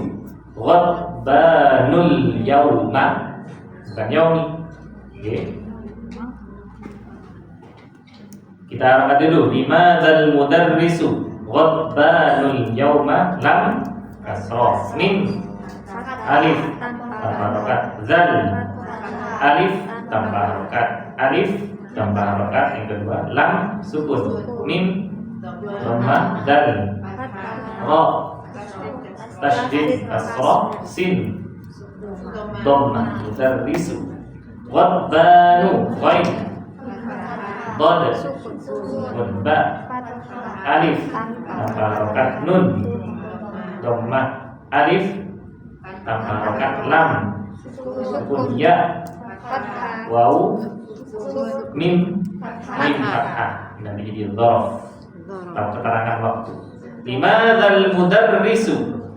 ghadbanul yauma. Bukan yaumi. Oke. Kita angkat dulu. Limadzal mudarrisu ghadbanul yauma. Lam kasrah. Mim alif tanpa harokat. Zal alif tanpa harokat. Alif tanpa harokat. Yang kedua lam sukun. Mim dhamma. Zal ra tasydid kasrah. Sin dhamma. Mudarrisu ghadbanu. Ghain dad sukun. Ba alif tanpa harokat. Nun dhamma. Alif tanpa harokat. Lam sukun. Ya waw mim fathah. Nanti jadi dzaraf. Tahu keterangan waktu. Limadzal mudarrisu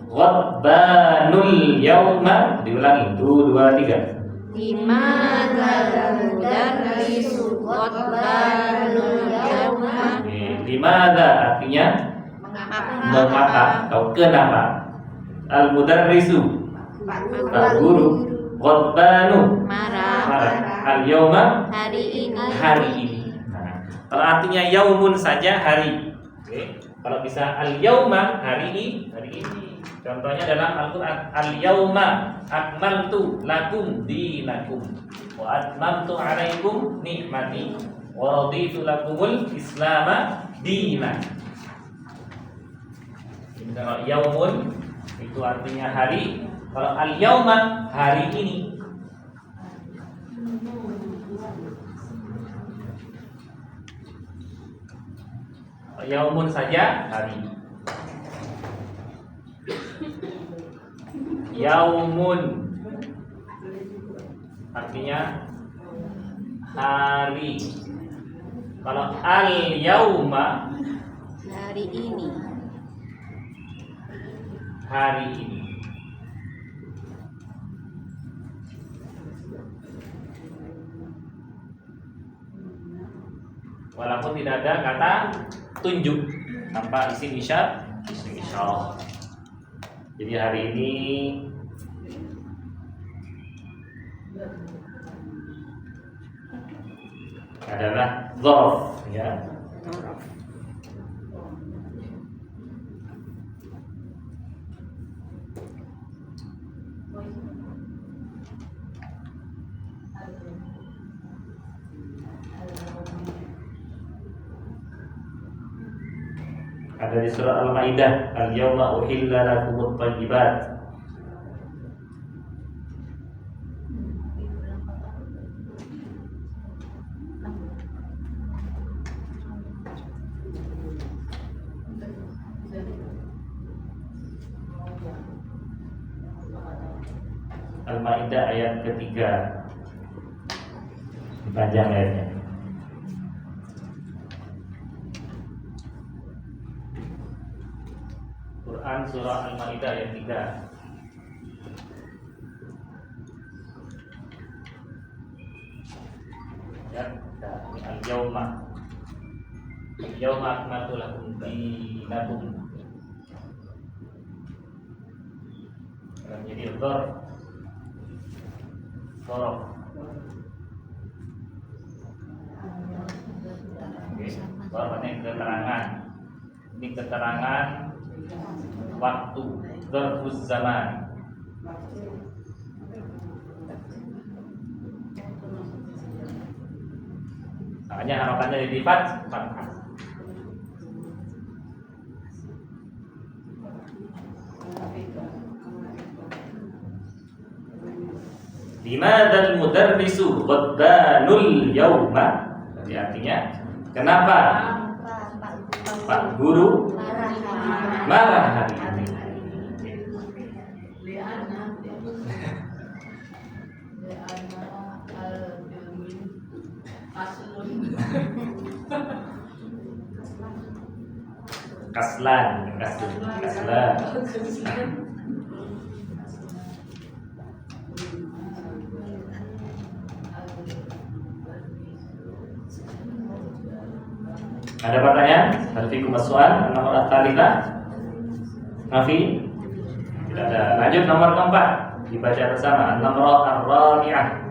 ghadbanul yauma. Diulangi 2, 2, 3. Limadzal mudarrisu ghadbanul yauma. Limadza artinya mengapa atau kenapa. Al mudarrisu guru. Ghadbanu Marah. al yauma Hari ini. hari ini. Nah, kalau artinya yaumun saja hari. Oke. Kalau bisa al yauma hari ini. Contohnya dalam Al-Qur'an, al yauma akmaltu lakum dinakum wa atmamtu 'alaikum ni'mati wa raditu lakumul islama dinan. Kalau yaumun itu artinya hari. Kalau al yauma hari ini. Yaumun saja hari. Yaumun artinya hari. Kalau al yauma Hari ini. hari ini. Walaupun tidak ada kata tunjuk tanpa isim isyarah. Jadi hari ini adalah dzaraf, ya. Ada di surah Al-Maidah, al-yawma uhilla lakumut thayyibat. Al-Maidah ayat ketiga. Panjang ayatnya. Quran surah Al-Maidah ayat 3. Ya, al-yawma Yauma akmaltu lakum dinakum. Jadi dhor. Ini keterangan. Ini keterangan waktu, dzarfuz zaman. Makanya harapannya jadi fathah. Limadzal mudarrisu ghadbanul yauma. Jadi artinya kenapa Pak Guru marah hari ini? Kaslan. Ada pertanyaan? Hal-fikum as-su'al nomor at-talita? Mafi? Tidak ada. Lanjut nomor keempat. Dibaca bersama. Nomor ar-rabi'ah.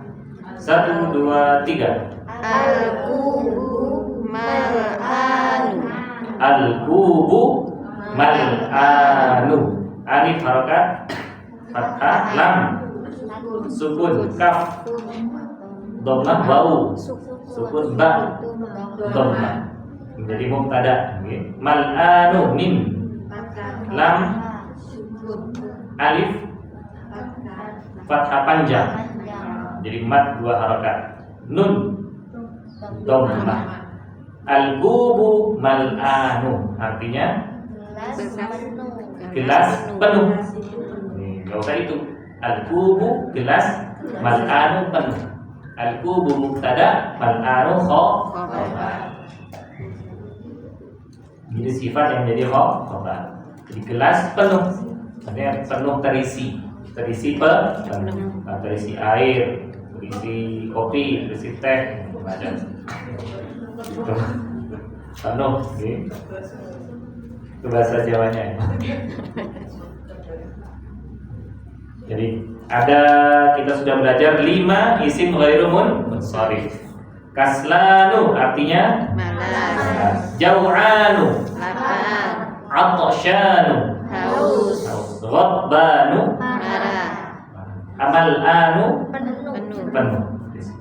1, 2, 3. Al-kubu mal'anu. Al-kubu mal'anu. Alif harokat fathah, lam sukun, kaf dhammah, bau sukun, ba dhammah. Menjadi mubtada. Mal'anu mim, lam alif fathah panjang. Jadi mat 2 harokat. Nun dhammah. Al-kubu mal'anu artinya gelas penuh. Enggak usah itu. Al-kubu gelas, mal'anu penuh. Al-kubu mubtada, mal'anu khabar. Ini sifat yang menjadi khabar. Jadi gelas penuh. Artinya penuh terisi. Terisi penuh. Terisi air, terisi kopi, terisi teh, macam penuh, itu bahasa Jawanya. Jadi kita sudah belajar 5 isim ghairu munsharif. Kaslanu artinya malas, jau'anu, lapar, atsyanu, haus, ghadbanu, marah, amal'anu, penuh.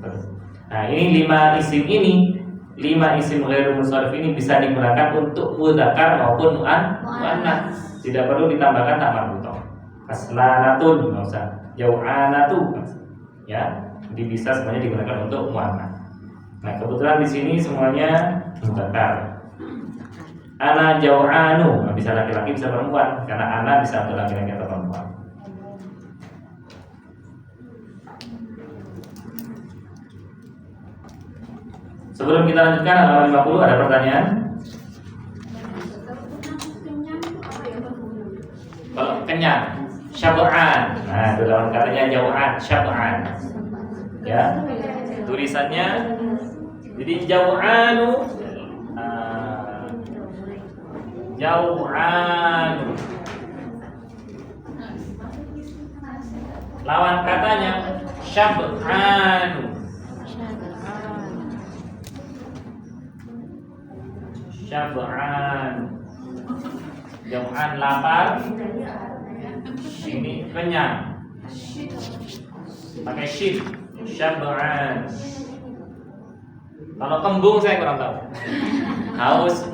penuh. Nah, ini 5 isim ini, 5 isim ghairu munsharif ini bisa digunakan untuk mudzakkar maupun muannats. Tidak perlu ditambahkan tak marbuthah. Kaslanatun enggak usah. Jau'anatu. Ya, jadi bisa semuanya digunakan untuk muannats. Nah, kebetulan di sini semuanya mudzakkar. Ana jau'anu, nah, bisa laki-laki bisa perempuan karena ana bisa untuk laki-laki atau perempuan. Sebelum kita lanjutkan halaman 50 ada pertanyaan? Kalau kenyang, syab'an. Nah, itu lawan katanya jau'an, syab'an. Ya. Tulisannya jadi jau'anu, jau'anu. Lawan katanya syab'anu. Syab'an. Jau'an lapar. Ini kenyang. Pakai shin. Syab'an. Kalau kembung saya kurang tahu. Haus,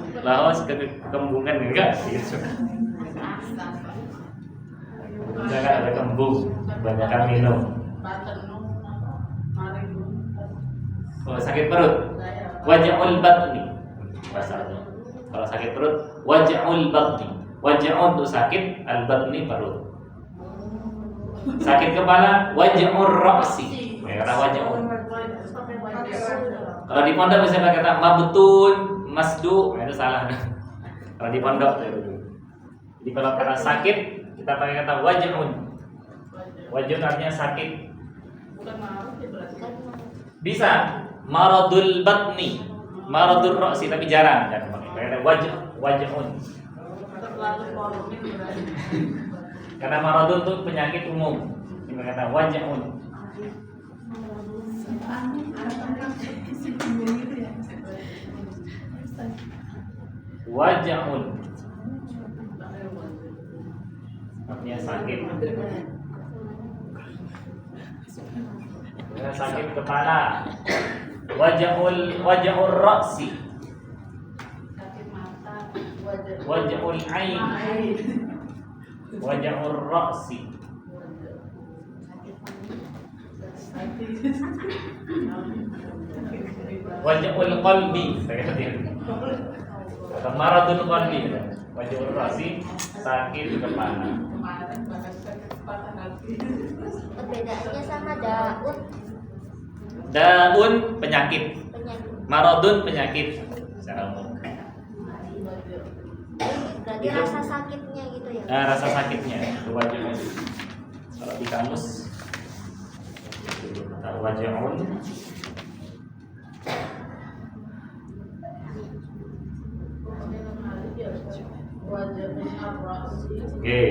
kembungan enggak gitu. Jangan ada kembung, banyakkan minum. Kalau sakit perut, waj'ul batni. Bahasanya. Kalau sakit perut, waj'ul batni. Waj'un untuk sakit, al-batni perut. Sakit kepala, waj'ur ra'si. Karena waj'un. Kalau di pondok bisa pakai kata mabtun, masdu, itu salah. Kalau di pondok. Jadi kalau karena sakit, kita pakai kata waj'un. Waj'un artinya sakit. Bisa maradul batni, maradul ra'si, tapi jarang jangan pakai. Karena waj'un. Terlalu polemik berarti. Karena maradun itu penyakit umum. Ini kata waj'un. Waj'un. Artinya sakit. Ya, sakit kepala. Waj'ul ra'si. Sakit mata, Waj'ul ain. Waj'ul ra'si. Waj'ul qalbi. Saya katakan. Atau maradun qalbi. Waj'ul ra'si, sakit kepala. kemarin bahas sakit kepala nanti. Perbedaannya sama daun Daun penyakit, penyakit. maradun penyakit secara umum. Berarti rasa sakitnya gitu ya. Nah, rasa sakitnya itu waj'un. Kalau di kamus kata waj'un oke.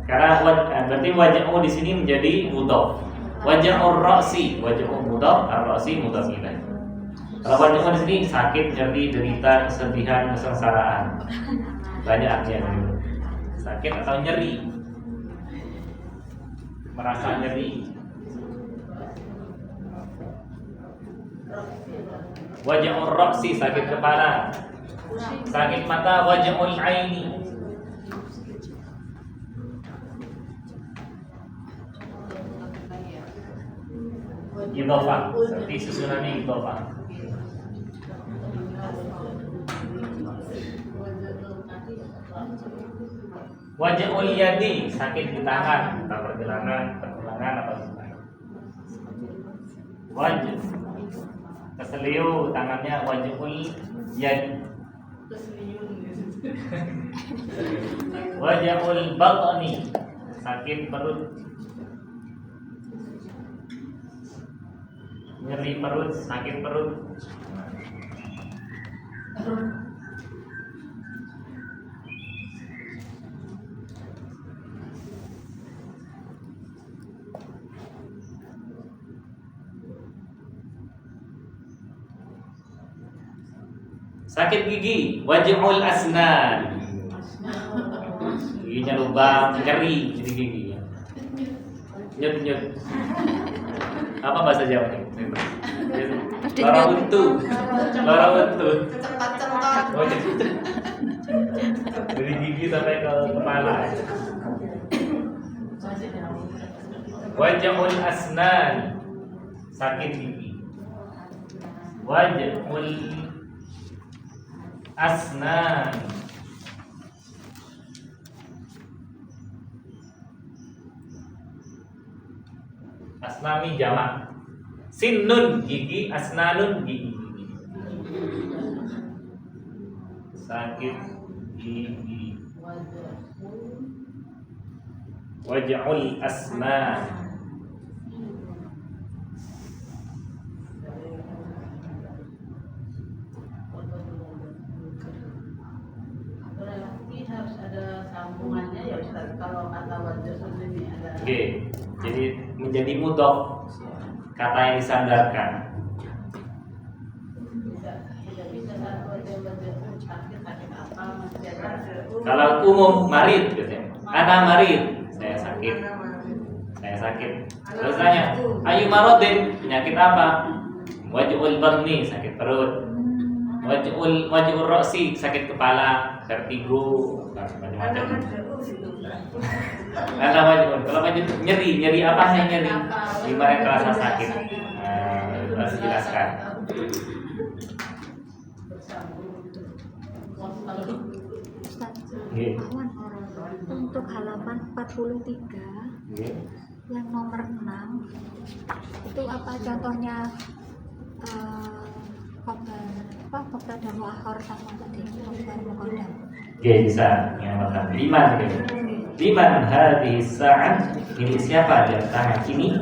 Karena berarti waj'u di sini menjadi mudhaf. Waj'ur ra'si, waj'u mudhaf, ar-ra'si mudhaf ilaih. Kalau waj'u di sini sakit, nyeri, derita, kesedihan, kesengsaraan. Banyak artinya. Sakit atau nyeri. Merasa nyeri. Waj'ur ra'si, sakit kepala. Sakit mata, waj'ul aini. Idhofah, seperti susunannya idhofah. Waj'ul yadi, sakit di tangan, atau pergelangan atau sebagainya. Wajh, keseliu tangannya waj'ul yadi. Waj'ul batni, sakit perut. Nyeri perut, sakit perut. Sakit gigi, waj'ul asnan. Giginya lubang, nyeri jadi giginya. Nyut. Apa bahasa Jawa nih? Lara untu. Oh, dari gigi sampai ke kepala. Waj'ul asnan, sakit gigi. Waj'ul asnan, asnami jamak. Sinnun gigi, asnanun gigi. Sakit gigi. Waj'ul asnan. Berarti harus ada sambungannya ya Ustaz. Kalau kata wajah ini ada. Oke, jadi menjadi mudhaf, kata yang disandarkan. Tidak bisa satu wajah sakit apa masih ada. Kalau umum marid gitu ya. Ana marid, saya sakit. Terus tanya, ayu maradin, penyakit apa? Waj'ul batni, sakit perut. Waj'ul ra'si, sakit kepala, vertigo, macam-macam. Karena waj'ul, kalau waj'ul nyeri apa yang nyeri? Gimana terasa sakit? Harus dijelaskan. Ustaz, Nggih. Ahwan, untuk halaman 43 Nggih. yang nomor 6 itu apa contohnya khobar dan mu'akhir sama tadi khobar muqaddam. Oke, bisa mengamalkan. Liman gitu. Liman hadhihi sa'at, milik siapa jam tangan ini?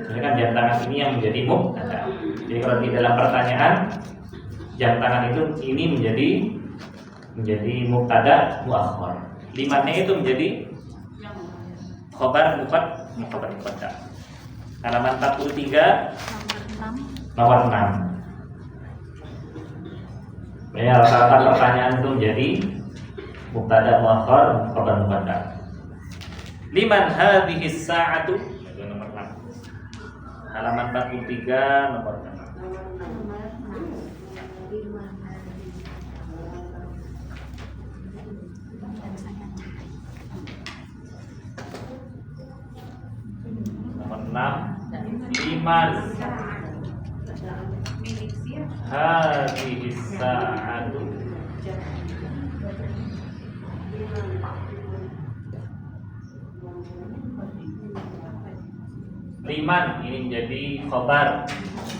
Ini kan jam tangan ini yang menjadi mubtada. Jadi kalau di dalam pertanyaan jam tangan itu ini menjadi menjadi mubtada muakhar. Limannya itu menjadi khobar muqaddam. Halaman 43 nomor 6. Ya, rata-rata pertanyaan itu menjadi mubtada muakhar, khobar muqaddam. Liman hadhihi sa'atu? Itu nomor 6. Halaman 43 nomor 6. Nomor 6. Liman hadhihi sa'atu? Liman ini menjadi khobar.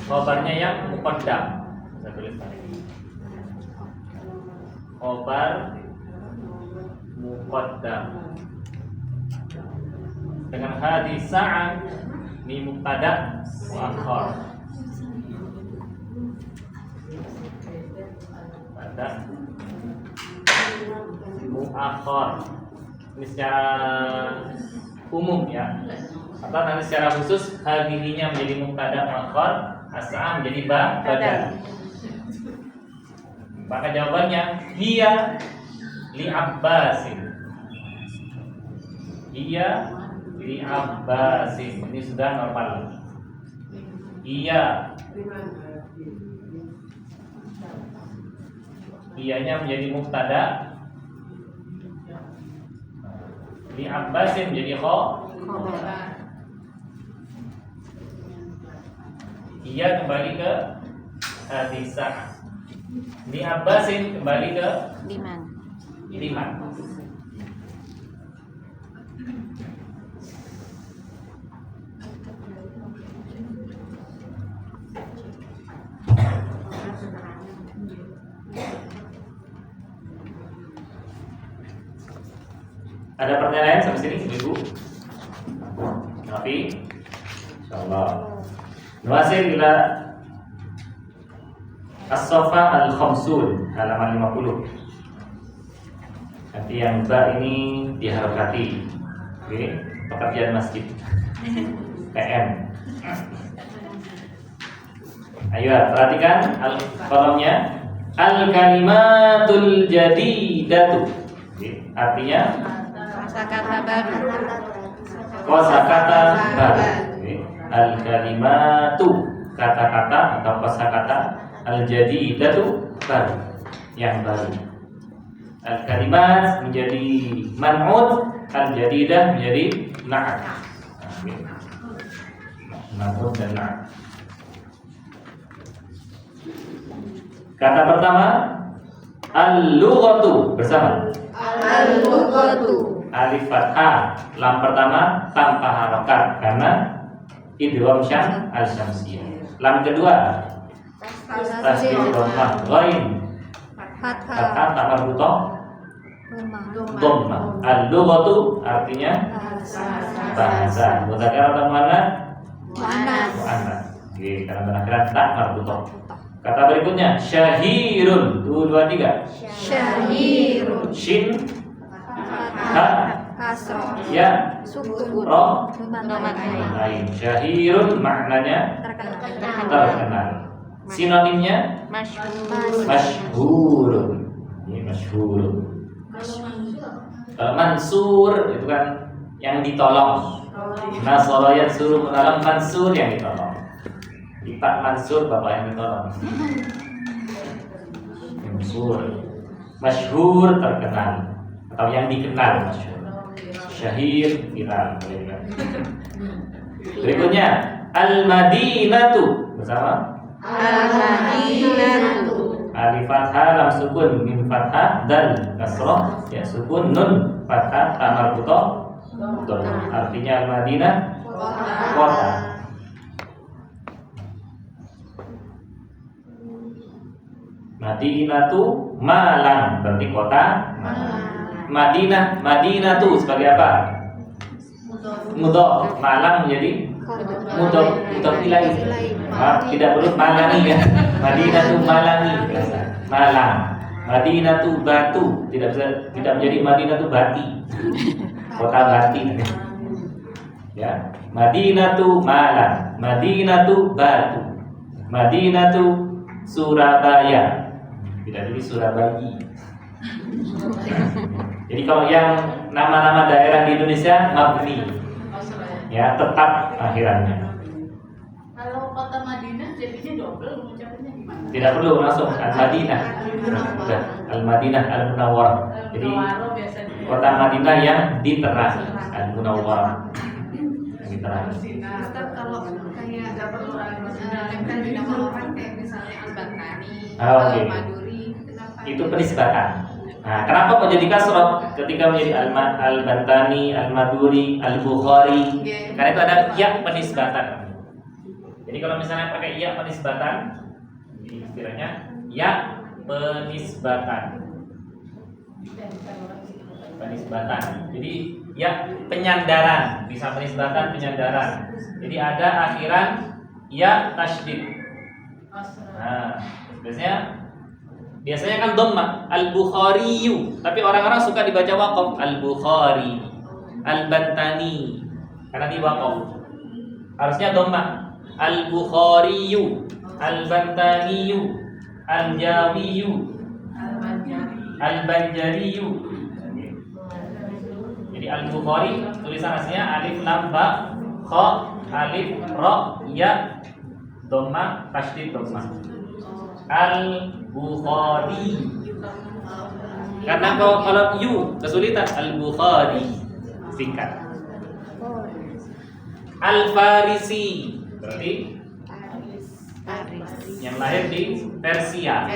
Khobarnya yang muqaddam. Saya tulis tadi. Khobar muqaddam. Dengan hadis sa'at ini mubtada muakhar. Pada muakhar. Ini secara umum ya. Atau nanti secara khusus hadhihinya menjadi mubtada muakhar, as-sa'a menjadi badal. Maka jawabannya hiya li Abbasin. Hiya li Abbasin. Ini sudah normal. Hiya. Hiyanya menjadi mubtada. Li Abbasin menjadi khobar. Ia kembali ke hadisah. Ini Abbasin kembali ke Liman. Ada pertanyaan sampai sini, Ibu? Tapi, insyaallah. Nuwasir ila As-Safa Al-Khamsun halaman 50. Nanti yang ba ini diharokati. Oke, pekerjaan masjid. PM. Ayo perhatikan kolomnya. Al-kalimatul jadidatu. Artinya kosakata baru. Kosakata baru. Al-kalimatu, kata-kata atau kosakata, al-jadidatu, baru, yang baru. Al-kalimat menjadi man'ud, al-jadidah menjadi na'at. Man'ud dan na'at. Kata pertama, al-lughatu, bersama. Al-lughatu. Alif fathah, lam pertama tanpa harokat karena idgham al-syamsiyah. Lam kedua tasdid dhammah ghain fathah tanpa butoh dhammah. Al-lughatu artinya bahasa. Mudzakkar atau muannats? Muannats. Oke, karena berakhiran tak marbutoh. Kata berikutnya syahirun. 2 2 3. Syahirun. Shin ha Kasroh. ya Sukun. roh Domat lain. Syahirun maknanya terkenal. Sinonimnya Masyhur. masyhurun. Ini masyhurun. Kalau mansur itu kan yang ditolong. Nasara yansuru menolong, mansur yang ditolong. Pak Mansur bapak yang ditolong. Mansur. Masyhur terkenal atau yang dikenal masyhur. Syahir viral. Berikutnya Al-Madinatu bersama Al-Madinatu. alif fathah lam sukun mim fathah dal kasrah ya sukun nun fathah ta marbuthah dhammah. Artinya Al-Madinah kota. Madinatu Malang berarti kota Madinah. Madinatu sebagai apa? Mudhof. Malang menjadi mudhof ilaih. Tidak perlu Malangi ya. Madinatu Malangi. Malang. Madinatu Batu tidak menjadi Madinatu Bati. Kota Bati. Ya, Madinatu Malang, Madinatu Batu, Madinatu Surabaya. Tidak jadi Surabaya. Jadi kalau yang nama-nama daerah di Indonesia mabni, ya tetap akhirannya. Kalau kota Madinah jadinya double mengucapkannya gimana? Tidak perlu langsung Al-Madinah. Al-Madinah Al-Munawwarah. Jadi Al-Munawwarah biasanya. kota Madinah yang diterang, Al-Munawwarah. Yang diterang. Ustaz, kalau kayak Tidak perlu kan di nama orang kayak misalnya Al-Bantani, Ah, oke. Al-Maduri, kenapa? Itu penisbatan. Nah, kenapa kok jadi kasroh ketika menjadi Al-Bantani, Al-Maduri, Al-Bukhari? Karena itu ada ya penisbatan. Jadi kalau misalnya pakai ya penisbatan, istilahnya ya penisbatan. Penisbatan. Jadi ya penyandaran, bisa penisbatan penyandaran. Jadi ada akhiran ya tasydid. Nah, biasanya kan dhamma Al-Bukhariyu, tapi orang-orang suka dibaca waqaf Al-Bukhari, Al-Bantani karena di waqaf. Harusnya dhamma Al-Bukhariyu, Al-Bantaniyu, Al-Jawiyu, Al-Banjariyu. Jadi Al-Bukhari tulisan aslinya alif lam ba kha alif ra ya dhamma tasydid dhamma. Al-Bukhari. Karena kalau yu kesulitan Al-Bukhari singkat. Al-Farisi berarti yang lahir di Persia.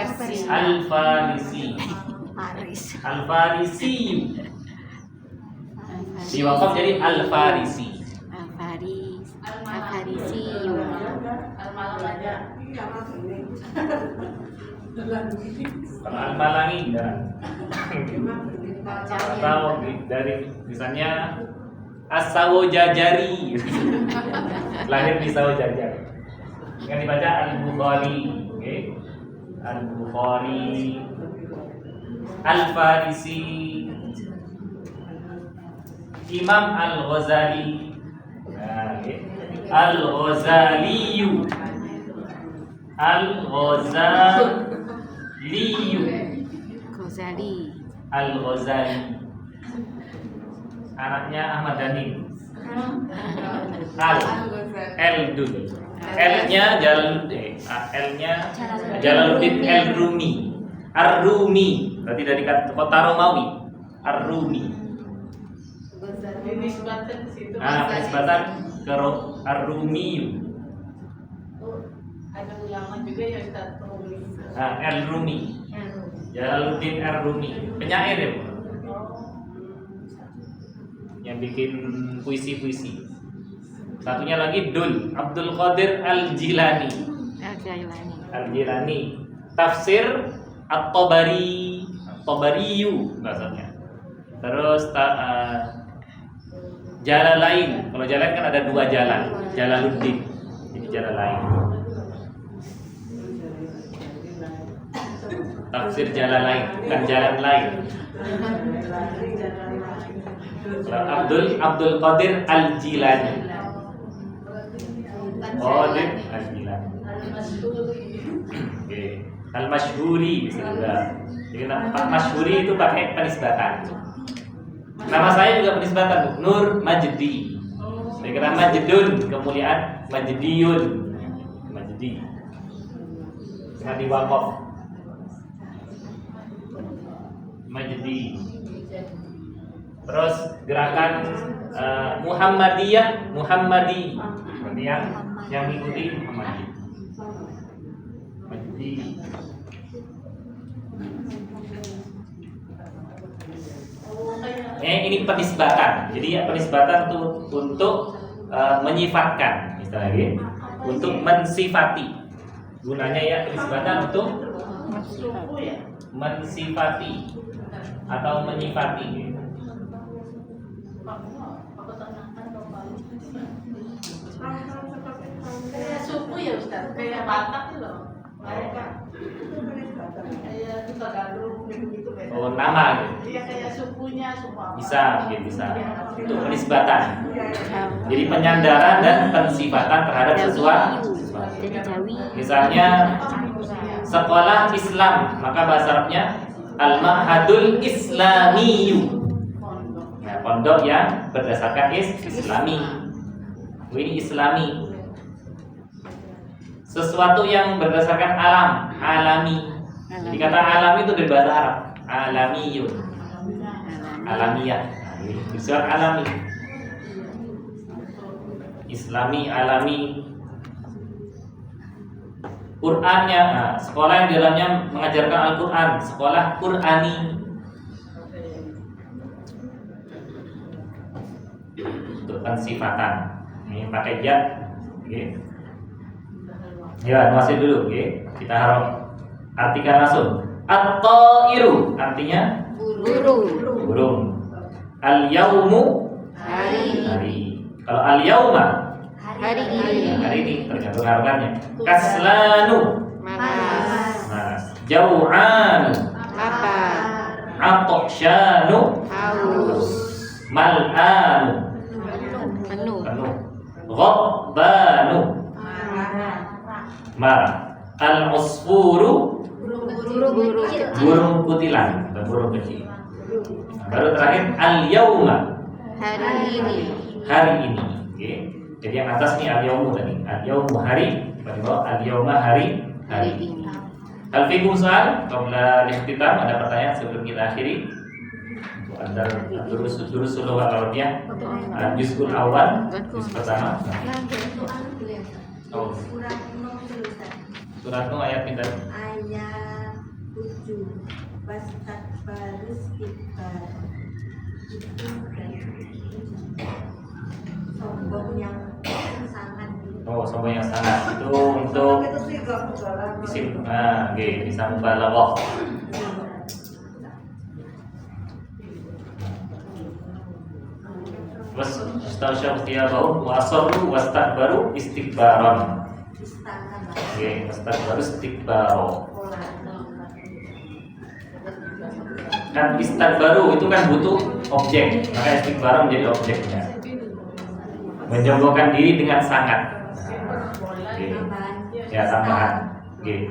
Al-Farisi. Al-Farisi. Di wakaf jadi Al-Farisi. Al-Malang aja. Kalau Al-Malangi enggak. Atau dari misalnya As-Sawojajari. Lahir di Sawojajari. Yang dibaca Al-Bukhari, oke? Al-Bukhari, Al-Farisi, Imam Al-Ghazali. Nah, oke. Al-Ghazaliyu. Al-Ghazaliyu. Al-Ghazali. Anaknya Ahmad Dhani. L-Dul. L-nya Jalaluddin. L-nya Jalaluddin Al-Rumi. Ar-Rumi. Berarti dari kota Romawi. Ar-Rumi. Ini sebatan ke situ. Penisbatan ke Ar-Rumi. Ada ulama juga ya Ustaz Rumi. Al-Rumi. Jalaluddin Ar-Rumi. Penyair ya, Bu? Yang bikin puisi-puisi. Satunya lagi Dul Abdul Qadir Al-Jilani. Al-Jilani. Tafsir At-Tabari, At-Tabariyu bahasanya. Terus Jalalain. Kalau jalan kan ada dua jalan. Jalaluddin. Jadi Jalalain. Tafsir Jalalain, bukan jalan lain. Abdul Qadir Al-Jilani. Qadir Al-Jilani. Oke. Al-Masyhuri bisa juga. Jadi Pak Masyhuri itu pakai penisbatan. Nama saya juga penisbatan, Bu. Nur Majdi. Saya kira Majdun, kemuliaan Majdiyun. Majdi. Cuma di wakaf. Majdi. Terus gerakan Muhammadiyah, Muhammadi. Berarti yang mengikuti Muhammadi. Majdi. Ini penisbatan. Jadi ya penisbatan itu untuk menyifatkan, istilahnya, untuk mensifati. Gunanya ya penisbatan untuk mensifati atau menyifati. Kayak suku ya Ustaz, kayak Batak itu loh. Kayak itu Tagalog gitu beda. Oh, nama gitu. Iya kayak sukunya, suku apa. Bisa, gitu, bisa. Itu penisbatan. Jadi penyandaran dan pensifatan terhadap sesuatu. Jadi Jawi. Misalnya sekolah Islam, maka bahasa Arabnya Al-Ma'hadul Islamiyu. Nah, pondok yang berdasarkan Islami. Ini Islami. Sesuatu yang berdasarkan alam, alami. Jadi kata alami itu dari bahasa Arab, alamiyun, alamiah. Nah, ini bersifat alami. Islami, alami. Qur'annya, nah, sekolah yang di dalamnya mengajarkan Al-Quran, sekolah Qur'ani. Untuk pensifatan, ini pakai ya, okay. Ya, masih dulu, okay. Kita harus artikan langsung. At-ta'iru artinya burung. Al-yaumu hari. Kalau al-yauma Hari ini. hari ini tergantung harokannya. Kaslanu Malas. Jau'anu Lapar. Atoksyanu Haus. Mal'anu Penuh. penuh. Ghabbanu marah. Al-usfuru Burung kecil. burung kutilan atau burung kecil. Baru terakhir al-yauma Hari ini. hari ini. Oke. Jadi yang atas nih al-yaumu tadi. Al-yaumu hari, pada bawah al-yauma hari Hari ini. Hal fikum soal qabla al-ikhtitam, ada pertanyaan sebelum kita akhiri. Untuk antar durus lughah Arabiyah juz'ul awal, juz pertama. Oh, surat Nuh ayat pintar. Ayat 7 Wastakbarus Istighfar. Itu sombong yang sangat. Oh, sombong yang sangat itu untuk isim. Nah, oke, bisa mubalaghah. Wastausyab thiyabahum wa asarru wastakbaru istikbaran. Oke, wastakbaru istikbaran. Kan istakbaru itu kan butuh objek, maka istikbaran menjadi objeknya. Menyombongkan diri dengan sangat. Oke. Ya, tambahan. Oke.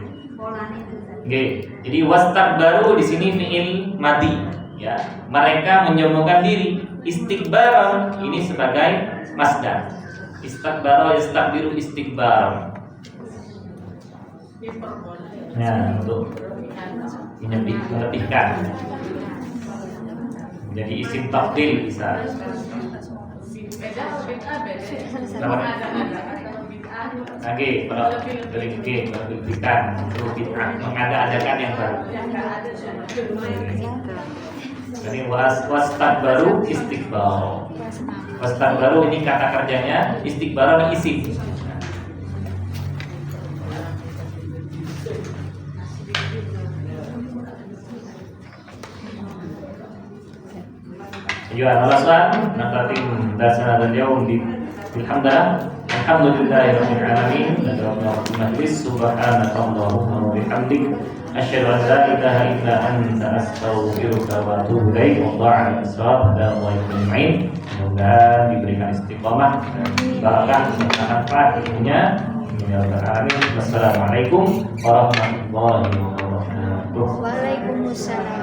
Oke. Jadi wastakbaru di sini fi'il madi, ya. Mereka menyombongkan diri. Istikbaran ini sebagai masdar. Istakbara yastakbiru istikbaran. Nah, untuk menyebutkan jadi isim tafdil bisa. Oke, kalau berlebihan untuk bid'ah, mengada-adakan yang baru. Jadi wastakbaru istikbar. Wastakbaru ini kata kerjanya, istikbar isim. Ya, alasan nakatim dasar dan yaum di alhamdulillah alhamdulillahirabbil alamin wa majlis subhanakallahumma wa bihamdik asyhadu an la ilaha illa anta astaghfiruka wa atubu ilaik wa ala assalamualaikum. Semoga diberikan istiqomah dan barakah serta manfaat ilmunya. Wassalamualaikum warahmatullahi wabarakatuh. Waalaikumsalam.